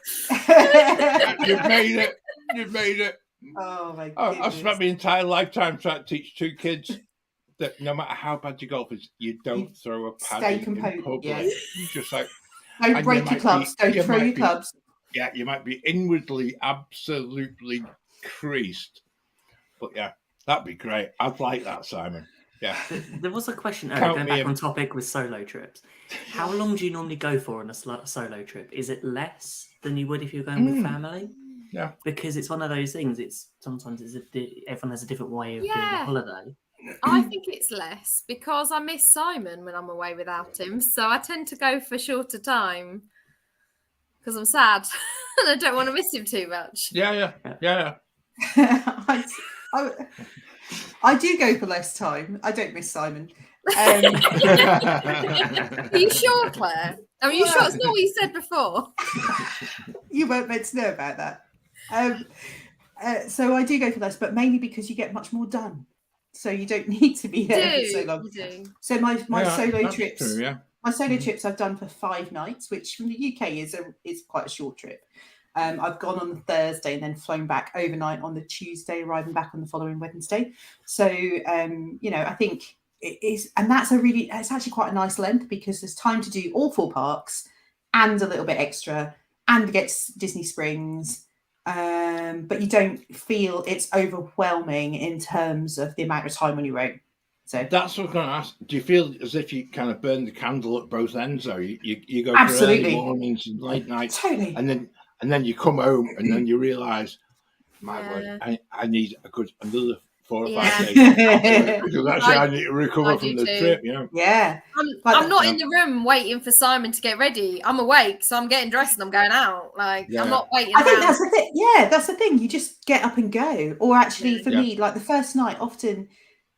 You've made it. You've made it. Oh my goodness. I've spent my entire lifetime trying to teach 2 kids that no matter how bad your golf is, you don't throw a paddy in public. Yes. You just like, don't break your clubs. Don't throw your clubs. Yeah, you might be inwardly absolutely creased. But yeah, that'd be great. I'd like that, Simon. Yeah. There was a question earlier, going back on topic with solo trips. How long do you normally go for on a solo trip? Is it less than you would if you're going with family? Yeah. Because it's one of those things. Sometimes everyone has a different way of doing a holiday. I think it's less because I miss Simon when I'm away without him. So I tend to go for shorter time because I'm sad and I don't want to miss him too much. Yeah. I do go for less time. I don't miss Simon. Are you sure, Claire? Are you sure? It's not what you said before. You weren't meant to know about that. So I do go for less, but mainly because you get much more done. So you don't need to be there for so long. So my solo trips, my solo trips I've done for 5 nights, which from the UK is quite a short trip. I've gone on the Thursday and then flown back overnight on the Tuesday, arriving back on the following Wednesday. So I think it is, and it's actually quite a nice length because there's time to do all 4 parks and a little bit extra and get Disney Springs. But you don't feel it's overwhelming in terms of the amount of time on your own. So that's what I was going to ask. Do you feel as if you kind of burn the candle at both ends, though? You go absolutely for early mornings and late nights, totally, and then you come home and then you realise, my word, I need another 4 or 5 days because actually I need to recover from the trip. Yeah, I'm not in the room waiting for Simon to get ready. I'm awake, so I'm getting dressed and I'm going out. I'm not waiting. I think that's the thing. Yeah, that's the thing. You just get up and go. Or actually, for me, like the first night, often,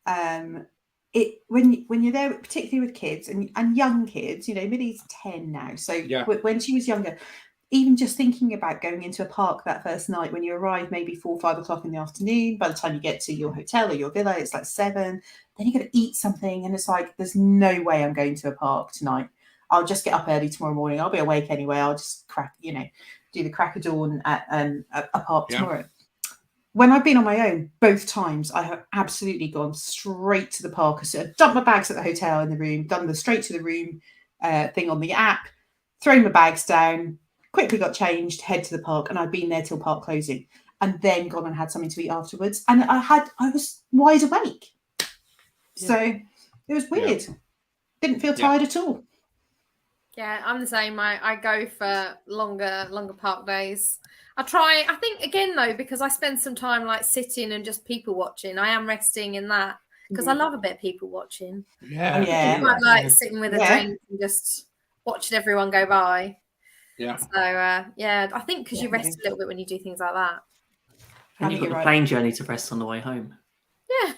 when you're there, particularly with kids and young kids, Millie's 10 now. So when she was younger, even just thinking about going into a park that first night, when you arrive maybe 4 or 5 o'clock in the afternoon, by the time you get to your hotel or your villa, it's like 7. Then you got to eat something, and it's like, there's no way I'm going to a park tonight. I'll just get up early tomorrow morning. I'll be awake anyway. I'll just do the crack of dawn at a park tomorrow. When I've been on my own, both times I have absolutely gone straight to the park. So I've dumped my bags at the hotel in the room, done the straight to the room thing on the app, thrown my bags down, quickly got changed, head to the park, and I'd been there till park closing, and then gone and had something to eat afterwards. And I was wide awake. So it was weird. Didn't feel tired at all. Yeah, I'm the same. I go for longer park days. I think again though, because I spend some time like sitting and just people watching, I am resting in that because I love a bit of people watching. I like sitting with a drink and just watching everyone go by. Yeah. So I think because you rest a little bit when you do things like that. And you've got the plane journey to rest on the way home. Yeah.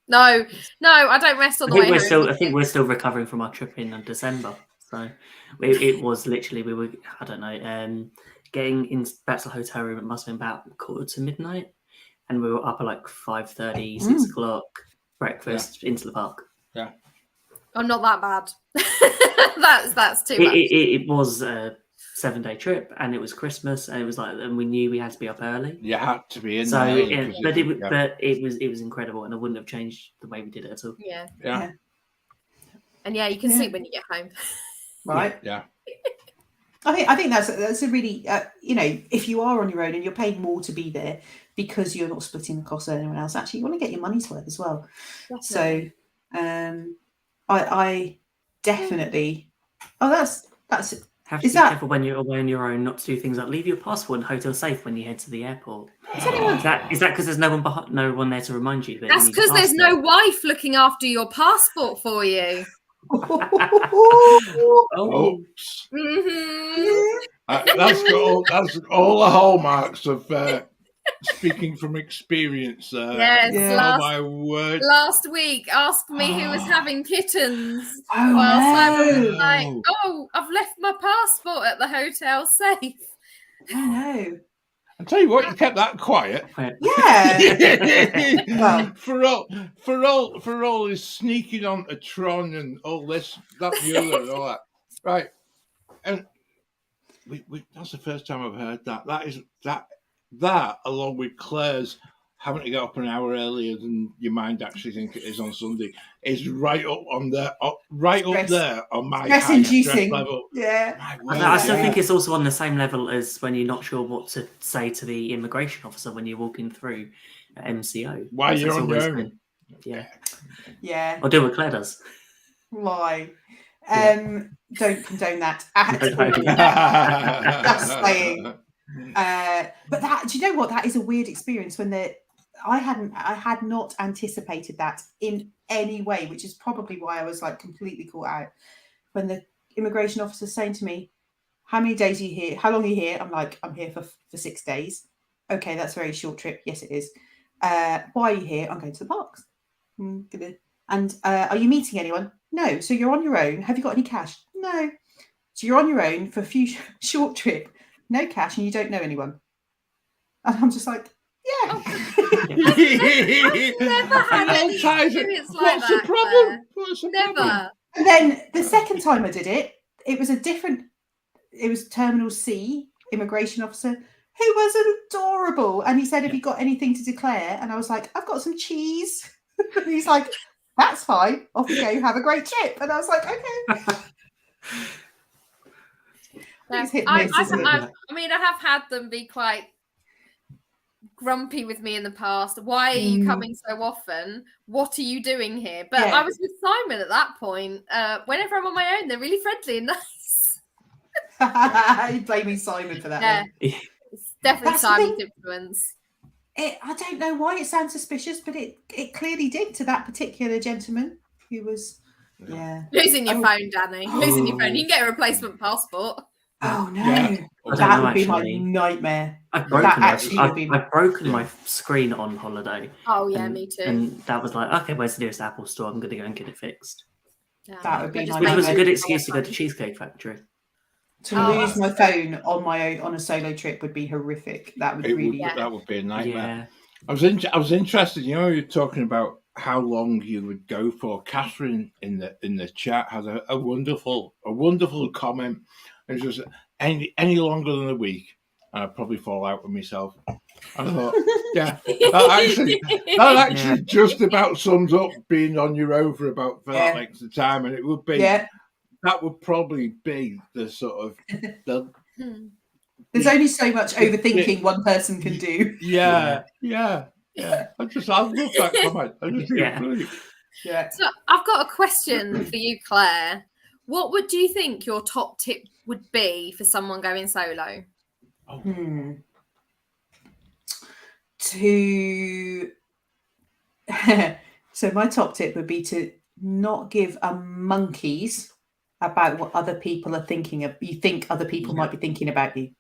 No, I don't rest on the way home. I think we're still recovering from our trip in December. So it was literally, we were, I don't know, getting back to the hotel room, it must have been about 1:45 to midnight. And we were up at like 5:30, 6 o'clock, breakfast, into the park. Yeah. Oh, not that bad. That's too much. It was a 7-day trip, and it was Christmas, and it was like, and we knew we had to be up early. You had to be in there. But it was incredible, and I wouldn't have changed the way we did it at all. Yeah. And you can sleep when you get home. Right. Yeah. I think that's a really if you are on your own and you're paying more to be there because you're not splitting the cost with anyone else, actually you want to get your money's worth as well. Definitely. So I definitely that's Have to be careful when you're away on your own not to do things like leave your passport and hotel safe when you head to the airport. Is that because there's no one there to remind you that? That's because there's no wife looking after your passport for you. Oh. That's all the hallmarks of speaking from experience. Yes, oh my word! Last week, asked me who was having kittens. Oh, I was like, I've left my passport at the hotel safe. I know. I tell you what, you kept that quiet. Yeah. Well, for all his sneaking on to Tron and all this, that, the other, and all that. Right, and that's the first time I've heard that. That along with Claire's having to get up an hour earlier than your mind actually think it is on Sunday is right up on there, up there on my stress level. Yeah, I still think it's also on the same level as when you're not sure what to say to the immigration officer when you're walking through MCO. Why you're on your own? Yeah. I'll do what Claire does. Why? Don't condone that at all. Just saying. But that, do you know what? That is a weird experience when I had not anticipated that in any way, which is probably why I was like completely caught out. When the immigration officer saying to me, "How many days are you here? How long are you here?" I'm like, "I'm here for 6 days." Okay, that's a very short trip. Yes, it is. Why are you here? I'm going to the parks. And are you meeting anyone? No. So you're on your own. Have you got any cash? No. So you're on your own for a few short trip, no cash, and you don't know anyone. And I'm just like, yeah. I've never had any experience like What's that. the problem? What's the Never. problem? And then the second time I did it, it was Terminal C immigration officer who was adorable. And he said, "Have you got anything to declare?" And I was like, "I've got some cheese." And he's like, "That's fine. Off you go. Have a great trip." And I was like, "Okay." I mean, I have had them be quite grumpy with me in the past. Why are you coming so often? What are you doing here? But I was with Simon at that point. Whenever I'm on my own, they're really friendly and nice. You're blaming Simon for that. Yeah, it's definitely Simon's influence. I don't know why it sounds suspicious, but it clearly did to that particular gentleman who was losing your phone, Danny. Losing your phone. You can get a replacement passport. Oh no, that would be my nightmare. I've broken my screen on holiday. Oh yeah, me too. And that was like, okay, where's the nearest Apple store? I'm going to go and get it fixed. Yeah. That would be which was a good excuse to go to Cheesecake Factory. To lose my phone on my own on a solo trip would be horrific. That would that would be a nightmare. Yeah. I was interested. You know, you're talking about how long you would go for. Catherine in the chat has a wonderful comment. It's just any longer than a week, and I'd probably fall out with myself. I thought, that actually just about sums up being on your own for that length of time, and it would be that would probably be the sort of There's only so much overthinking one person can do. Yeah. I love that comment. I just think it's brilliant. Yeah. So I've got a question for you, Claire. What do you think your top tip would be for someone going solo? So my top tip would be to not give a monkey's about what other people are thinking of. You think other people might be thinking about you.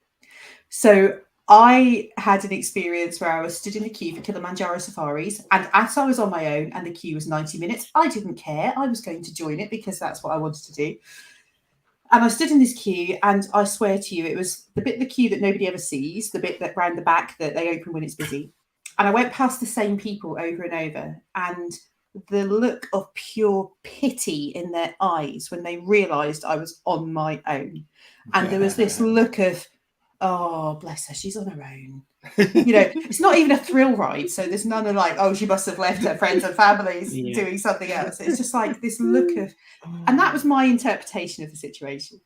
So I had an experience where I was stood in the queue for Kilimanjaro safaris, and as I was on my own and the queue was 90 minutes, I didn't care. I was going to join it because that's what I wanted to do. And I stood in this queue, and I swear to you, it was the bit of the queue that nobody ever sees, the bit that round the back that they open when it's busy. And I went past the same people over and over, and the look of pure pity in their eyes when they realised I was on my own. And there was this look of, oh, bless her, she's on her own. It's not even a thrill ride. So there's none of like, oh, she must have left her friends and families doing something else. It's just like this look of, and that was my interpretation of the situation.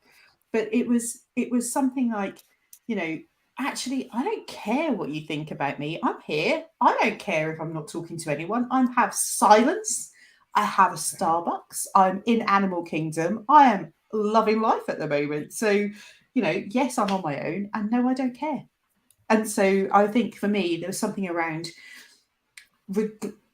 but it was something like, you know, actually, I don't care what you think about me. I'm here. I don't care if I'm not talking to anyone. I have silence. I have a Starbucks. I'm in Animal Kingdom. I am loving life at the moment. So, you know, yes, I'm on my own, and no, I don't care. And so I think for me, there was something around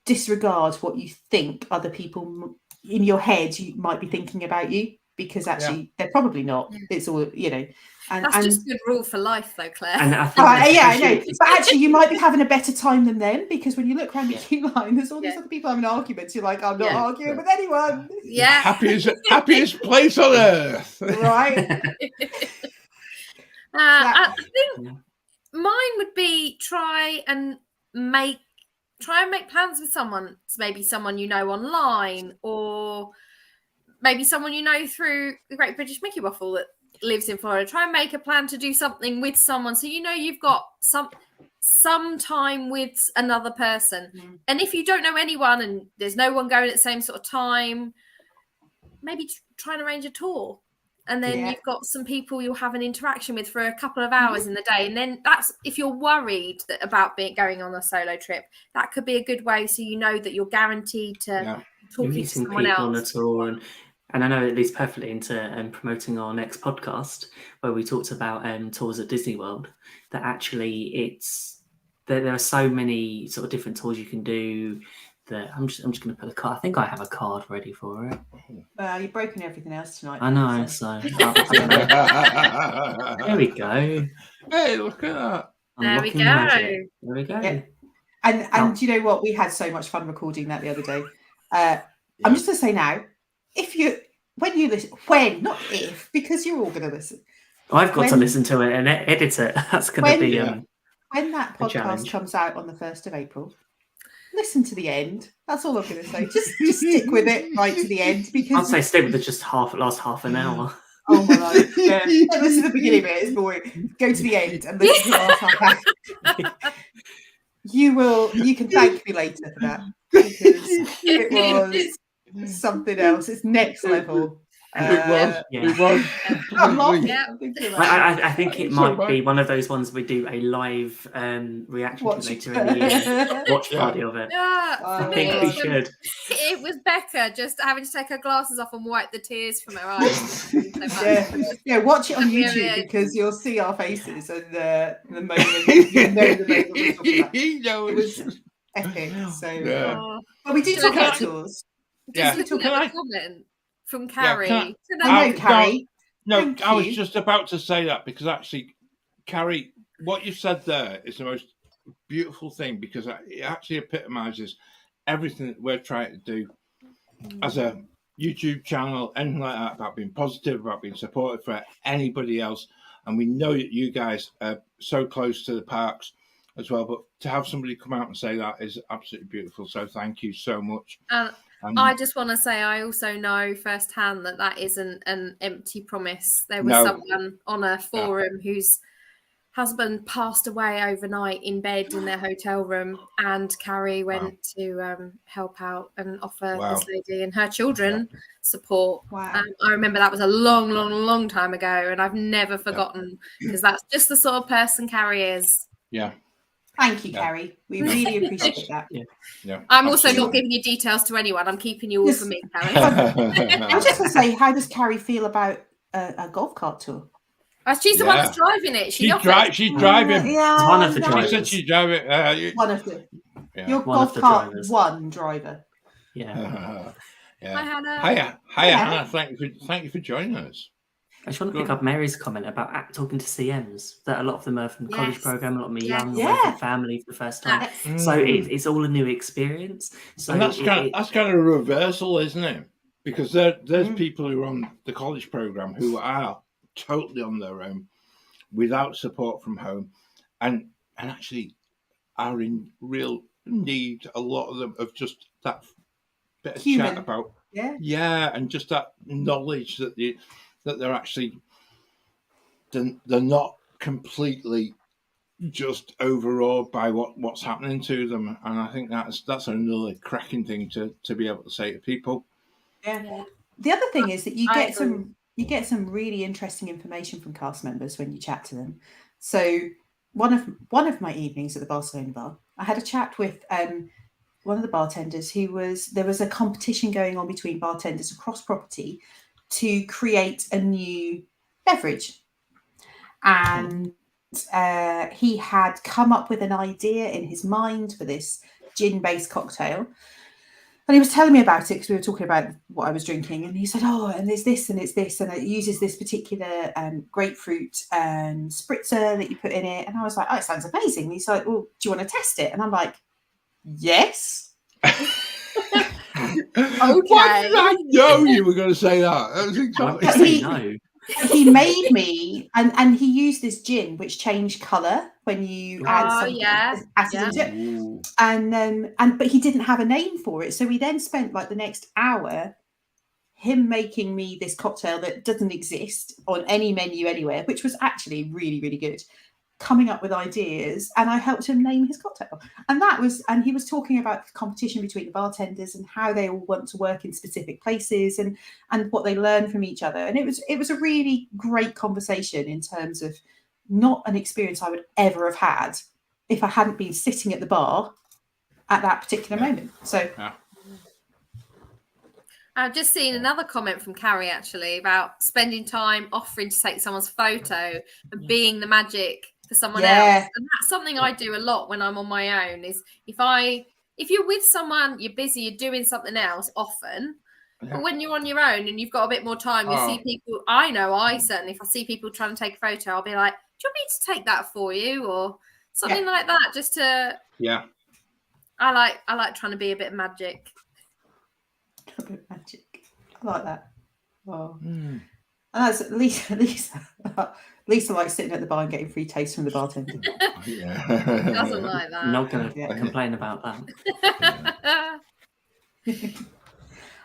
disregard what you think other people in your head you might be thinking about you, because actually they're probably not. It's all, you know. And that's just a good rule for life, though, Claire. And I think I know. But actually, you might be having a better time than them, because when you look around the queue line, there's all these other people having arguments. You're like, I'm not arguing with anyone. Yeah. Happiest place on earth. Right. I think mine would be try and make plans with someone, maybe someone you know online, or maybe someone you know through the Great British Mickey Waffle that lives in Florida. Try and make a plan to do something with someone, so you know you've got some time with another person. And if you don't know anyone and there's no one going at the same sort of time, maybe try and arrange a tour. And then you've got some people you'll have an interaction with for a couple of hours in the day. And then that's, if you're worried about going on a solo trip, that could be a good way, so you know that you're guaranteed to talk to someone else. On a tour. And I know it leads perfectly into promoting our next podcast, where we talked about tours at Disney World, that actually there are so many sort of different tours you can do. That I'm just going to put a card. I think I have a card ready for it. You've broken everything else tonight. I know, so there we go. Hey, look at that. There we go. There we go. Yeah. And do you know what? We had so much fun recording that the other day. I'm just going to say now, when you listen, not if, because you're all going to listen. I've got to listen to it and edit it. That's going to be when that podcast comes out on the 1st of April. Listen to the end. That's all I'm going to say. Just stick with it right to the end, because I'd say stick with the last half an hour. Oh my life! Yeah. Listen to the beginning bit. It's boring. Go to the end and listen to the last half hour. You can thank me later for that, because it was something else. It's next level. It was. I'm laughing. I think it might be one of those ones we do a live reaction to later in the year. Watch party of it. I think we should. It was Becca just having to take her glasses off and wipe the tears from her eyes. Watch it on YouTube, because you'll see our faces and the moment you know the moment we're talking about. It was epic. So, but we do talk about tours. Just looking at the comment from Carrie. I know, Carrie. No, I was just about to say that, because actually, Carrie, what you said there is the most beautiful thing, because it actually epitomises everything that we're trying to do as a YouTube channel, anything like that, about being positive, about being supportive for anybody else. And we know that you guys are so close to the parks as well, but to have somebody come out and say that is absolutely beautiful. So thank you so much. I just want to say, I also know firsthand that isn't an empty promise. There was someone on a forum whose husband passed away overnight in bed in their hotel room, and Carrie went to help out and offer this lady and her children support. I remember that was a long, long, long time ago, and I've never forgotten, because that's just the sort of person Carrie is. Yeah. Thank you, Carrie. We really appreciate that. I'm also not giving you details to anyone. I'm keeping you all for me, Carrie. I was just going to say, how does Carrie feel about a golf cart tour? She's the one that's driving it. She's driving. One of the drivers. She said she's driving. One of the. Your golf cart one driver. Yeah. Hi, Hannah. Hiya, Hannah. Thank you for joining us. I just want to pick up Mary's comment about talking to CMs, that a lot of them are from the college program, a lot of them are young, away from family for the first time. So it's all a new experience. So and that's kind of a reversal, isn't it? Because there's people who are on the college program who are totally on their own, without support from home, and actually are in real need, a lot of them, of just that bit of chat about and just that knowledge that they're actually, they're not completely just overawed by what's happening to them. And I think that's another cracking thing to be able to say to people. Yeah. The other thing is that you get some you get some really interesting information from cast members when you chat to them. So one of my evenings at the Barcelona bar, I had a chat with one of the bartenders there was a competition going on between bartenders across property to create a new beverage. And he had come up with an idea in his mind for this gin-based cocktail. And he was telling me about it because we were talking about what I was drinking. And he said, oh, and there's this and it's this. And it uses this particular grapefruit spritzer that you put in it. And I was like, oh, it sounds amazing. And he's like, well, do you want to test it? And I'm like, yes. Okay. Why did I know you were going to say that? That was exactly. He made me, and he used this gin which changed colour when you add some acid into it. And but he didn't have a name for it, so we then spent like the next hour him making me this cocktail that doesn't exist on any menu anywhere, which was actually really, really good. Coming up with ideas, and I helped him name his cocktail. And he was talking about the competition between the bartenders and how they all want to work in specific places and what they learn from each other. And it was a really great conversation in terms of not an experience I would ever have had if I hadn't been sitting at the bar at that particular moment. So I've just seen another comment from Carrie actually about spending time offering to take someone's photo and being the magic for someone else. And that's something I do a lot when I'm on my own, is if you're with someone, you're busy, you're doing something else often, but when you're on your own and you've got a bit more time, you see people, I certainly, if I see people trying to take a photo, I'll be like, do you want me to take that for you? Or something like that, just to, I like trying to be a bit magic. A bit of magic. I like that. Oh. And that's Lisa likes sitting at the bar and getting free taste from the bartender. Doesn't like that. Not going to complain about that.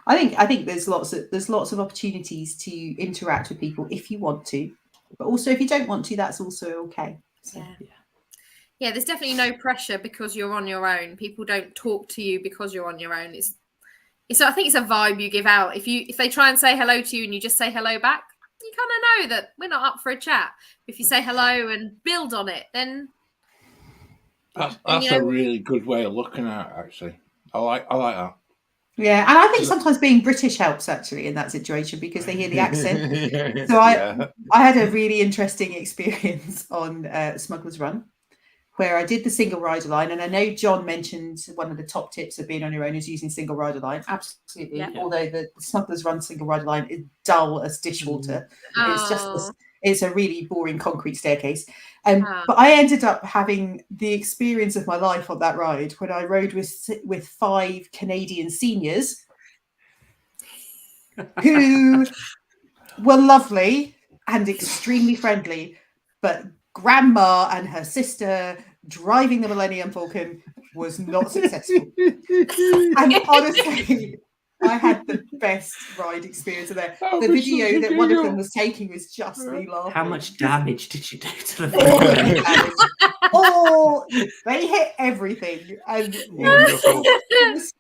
I think there's lots of opportunities to interact with people if you want to, but also if you don't want to, that's also okay. So, yeah, there's definitely no pressure because you're on your own. People don't talk to you because you're on your own. I think it's a vibe you give out. If they try and say hello to you and you just say hello back, you kind of know that we're not up for a chat. If you say hello and build on it, then that's a really good way of looking at it, actually. I like that. Yeah, and I think sometimes being British helps actually in that situation because they hear the accent. So I had a really interesting experience on Smuggler's Run, where I did the single rider line, and I know John mentioned one of the top tips of being on your own is using single rider line. Absolutely. Yeah. Although the Smuggler's Run single rider line is dull as dishwater. It's a really boring concrete staircase. But I ended up having the experience of my life on that ride when I rode with 5 Canadian seniors who were lovely and extremely friendly, but Grandma and her sister driving the Millennium Falcon was not successful. And honestly, I had the best ride experience of there. The video that one of them was taking was just me laughing. How much damage did you do to the video? They hit everything. And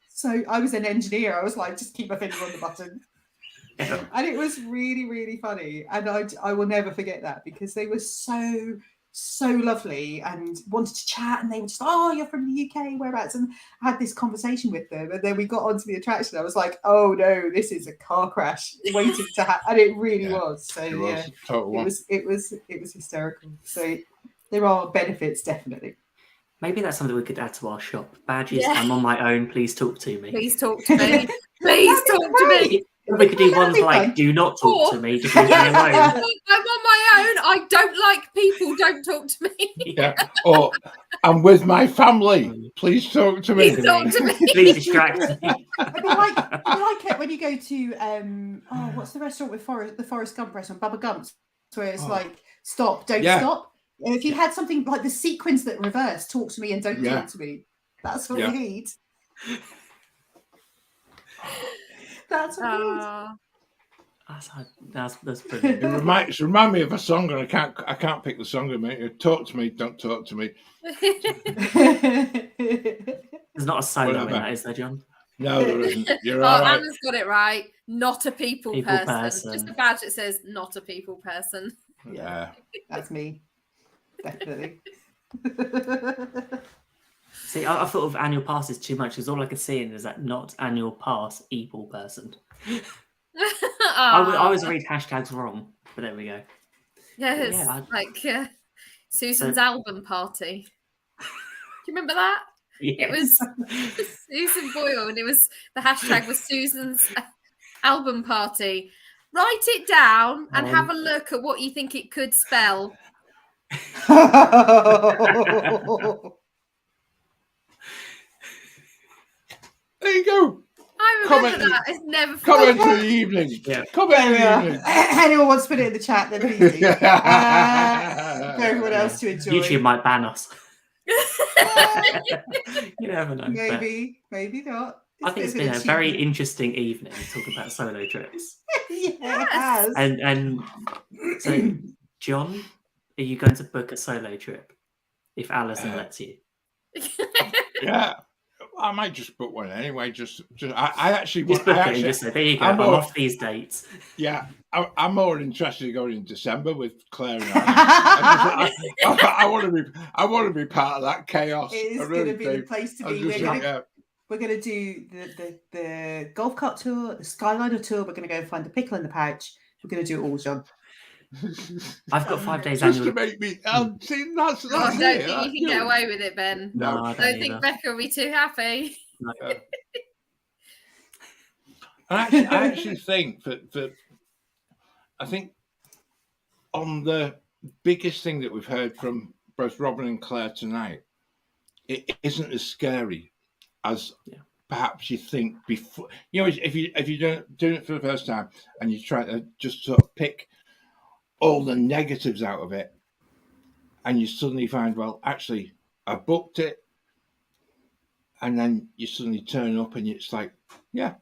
so I was an engineer. I was like, just keep my finger on the button. And it was really, really funny. And I will never forget that because they were so lovely and wanted to chat. And they were just, oh, you're from the UK, whereabouts? And I had this conversation with them. And then we got onto the attraction. I was like, oh no, this is a car crash waiting to happen. And it really was. So it was hysterical. So there are benefits, definitely. Maybe that's something we could add to our shop. Badges, I'm on my own, please talk to me. Please talk to me. Please talk to me. We could do ones like, do not talk to me, just leave me alone. I'm on my own. I don't like people, don't talk to me. Or I'm with my family. Please talk to me. Please talk to me. Please distract me. I like it when you go to what's the restaurant with the Forrest Gump restaurant, Bubba Gump's, where it's like stop, don't stop. If you had something like the sequence that reverse, talk to me and don't talk to me. That's what we need. That's what we need. That's brilliant. It reminds me of a song, and I can't pick the song in a minute. Talk to me, don't talk to me. There's not a solo in that, is there, John? No, there isn't. You're Oh, all right. Anna's got it right. Not a people person. person. Just a badge that says not a people person. Yeah. That's me. Definitely. See, I thought of annual passes too much because all I could see in is that not annual pass equal person. I always read hashtags wrong, but there we go. Yes, Yeah, like Susan's album party. Do you remember that? Yes. It was Susan Boyle, and it was the hashtag was Susan's album party. Write it down and have a look at what you think it could spell. There you go. I remember that. It's never Comment forgotten. for the evening. Yeah. Comment for the evening. Anyone wants to put it in the chat, then please do. For everyone else to enjoy. YouTube might ban us. You never know. Maybe not. I think it's been a very interesting evening talking about solo trips. Yeah, it has. And so, John, are you going to book a solo trip if Alison lets you? Yeah. I might just book one anyway. I actually Just book it and just say, there you go. I'm off these dates. Yeah, I'm more interested in going in December with Claire and I want to be part of that chaos. It is going to be the place to be. We're going to do the golf cart tour, the Skyliner tour. We're going to go and find the pickle in the pouch. We're going to do it all, John. I've got 5 days just annual. to make me. See, that's I don't think you can get away with it, Ben. No, I don't think Becca will be too happy. No. I actually think that I think on the biggest thing that we've heard from both Robin and Claire tonight, it isn't as scary as perhaps you think before. You know, if you're doing it for the first time and you try to just sort of pick all the negatives out of it, and you suddenly find, well, actually, I booked it, and then you suddenly turn up and it's like, yeah,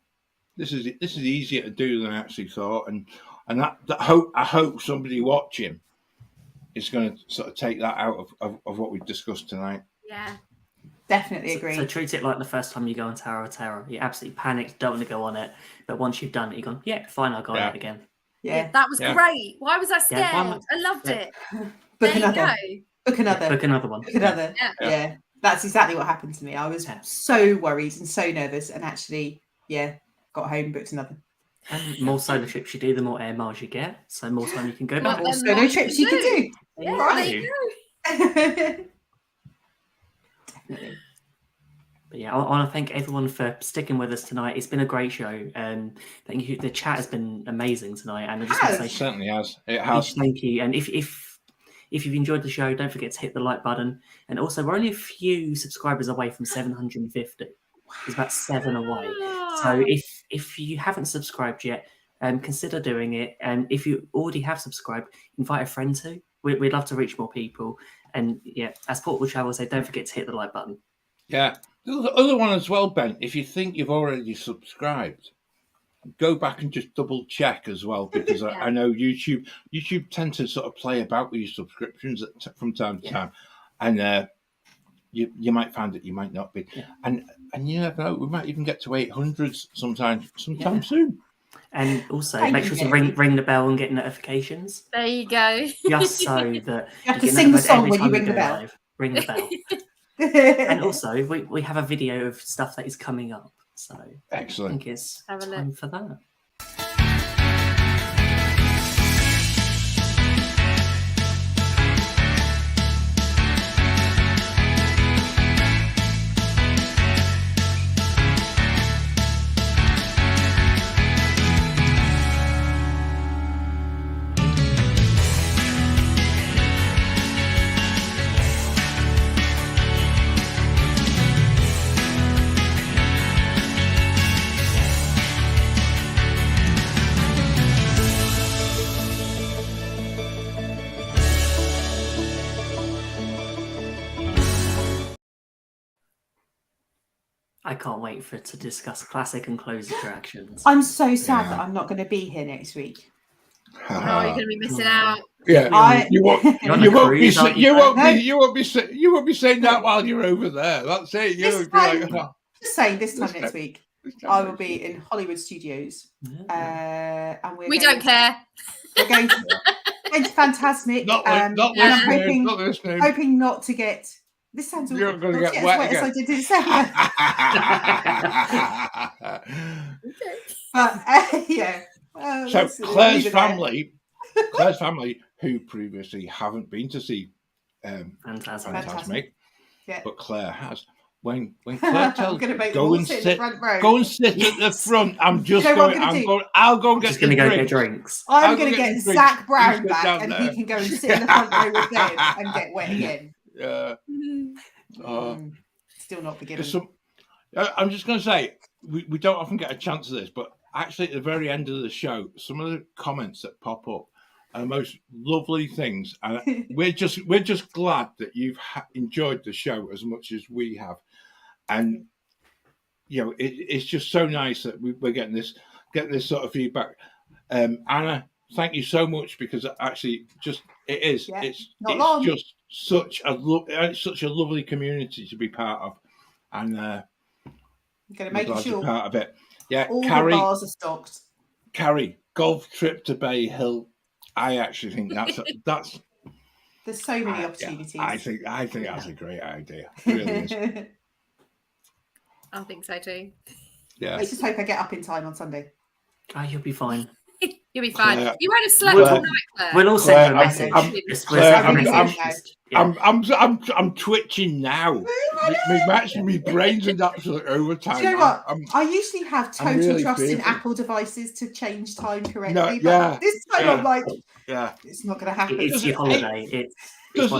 this is easier to do than I actually thought, and I hope somebody watching is going to sort of take that out of what we've discussed tonight. Yeah. Definitely agree. So treat it like the first time you go on Tower of Terror. You absolutely panicked, don't want to go on it, but once you've done it, you've gone, yeah, fine, I'll go on it again. Yeah, that was great. Why was I scared? I loved it. Book another. Book another. Book another one. Book another. Yeah. That's exactly what happened to me. I was so worried and so nervous, and actually, got home, booked another. And more solo trips you do, the more air miles you get. So more time you can go back. More solo trips you can do. Yeah, right. Definitely. But yeah, I want to thank everyone for sticking with us tonight. It's been a great show. Thank you. The chat has been amazing tonight, and I just want to say, it certainly has. It has. Thank you. And if you've enjoyed the show, don't forget to hit the like button. And also, we're only a few subscribers away from 750. It's about 7 away. So if you haven't subscribed yet, consider doing it. And if you already have subscribed, invite a friend to. We'd love to reach more people. And yeah, as Portable Travel say, don't forget to hit the like button. Yeah. The other one as well, Ben, if you think you've already subscribed, go back and just double check as well, because I know YouTube tend to sort of play about with your subscriptions from time to time, and you might find that you might not be, and you never know, we might even get to 800s sometime soon. And also make sure to ring the bell and get notifications. There you go. Just so that you have to sing the song when you ring the bell. Live. Ring the bell. And also, we have a video of stuff that is coming up. So excellent. I think it's time for that. I can't wait to discuss classic and closed attractions. I'm so sad that I'm not going to be here next week. Oh, you're going to be missing out. Yeah, you won't be saying that while you're over there. That's it. You'll be like, just saying this time next week. I will be in Hollywood Studios. And We don't care. We're going to Fantasmic. Not listening. Hoping not to get. This sounds awful. You're going to get as wet wet again. as I did in December. But yeah. So Claire's family, who previously haven't been to see Fantasmic, yeah. but Claire has. When Claire tells I'm make go and sit at the front, I'm just going. I'll go and get. Just going to go get drinks. I'm going to get Zach Brown back, and he can go and sit in the front row with them and get wet again. Still not forgiven. I'm just going to say we don't often get a chance of this, but actually at the very end of the show, some of the comments that pop up are the most lovely things, and we're just glad that you've enjoyed the show as much as we have, and it's just so nice that we're getting this sort of feedback. Anna, thank you so much, because actually it's just such a lovely community to be part of, and I'm going to make sure part of it. Yeah, all Carrie, the bars are stocked. Carrie, golf trip to Bay Hill. I actually think that's There's so many opportunities. Yeah, I think that's a great idea. It really is. I think so too. Yeah. Let's just hope I get up in time on Sunday. Oh, you'll be fine. You'll be fine. Claire, you won't have slept all night, Claire. We'll all send you a message. I'm twitching now. My brain's in absolute overtime. Do you know what? I usually have total trust in Apple devices to change time correctly. But this time I'm like, it's not going to happen. It's your holiday. Does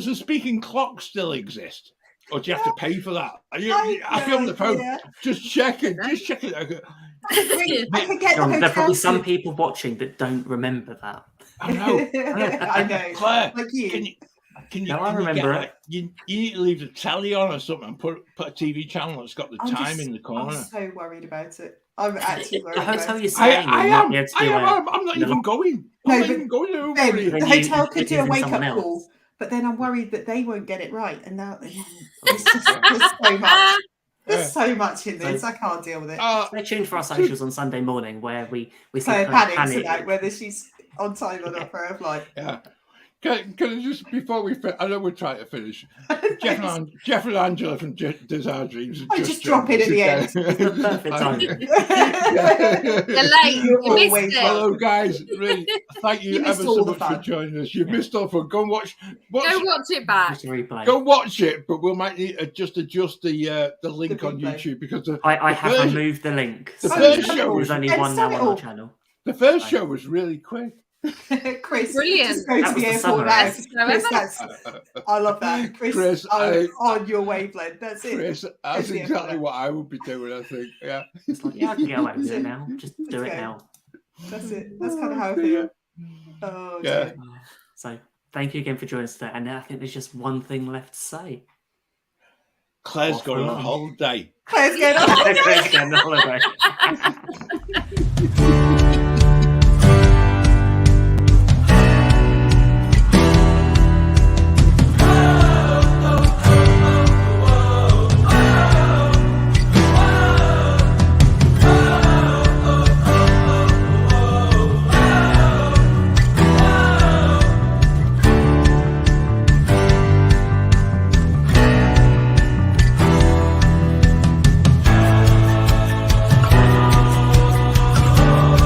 a speaking clock still exist? Or do you have to pay for that? Are you on the phone? Just check it. I can get the there are probably some people watching that don't remember that. I know. I know. Claire, like you. Can you? I remember it. You need to leave the telly on or something and put a TV channel that's got the time in the corner. I'm so worried about it. I'm actually worried. The hotel you're staying I am. I'm not even going. I'm not even going over it. The hotel could do a wake-up call, but then I'm worried that they won't get it right. And now there's so much. There's so much in this. I can't deal with it. Stay tuned for our socials on Sunday morning, where we see Claire panics about whether she's on time or not for her flight. Yeah. Can I just, before we finish, I know we're trying to finish. Jeff and Angela from Desire Dreams. I just drop in at the end. It's the perfect time. You're late. You missed it. Hello, guys. Really, thank you ever so much for joining us. You missed all fun. Go and watch Go watch it back. Go watch it, but we might need to just adjust the link on YouTube, because I have removed the link. The first show was only one now on our channel. The first show was really quick. Chris, brilliant. Just go to the airport now. Chris, I love that. Chris, on your wavelength. That's it. Chris, that's exactly what I would be doing, I think. Yeah. It's like, I can get away with it now. Just do it now. That's it. That's kind of how I feel. Oh, yeah. So thank you again for joining us today. And I think there's just one thing left to say. Claire's going on holiday. Claire's going on holiday. Claire's going on holiday.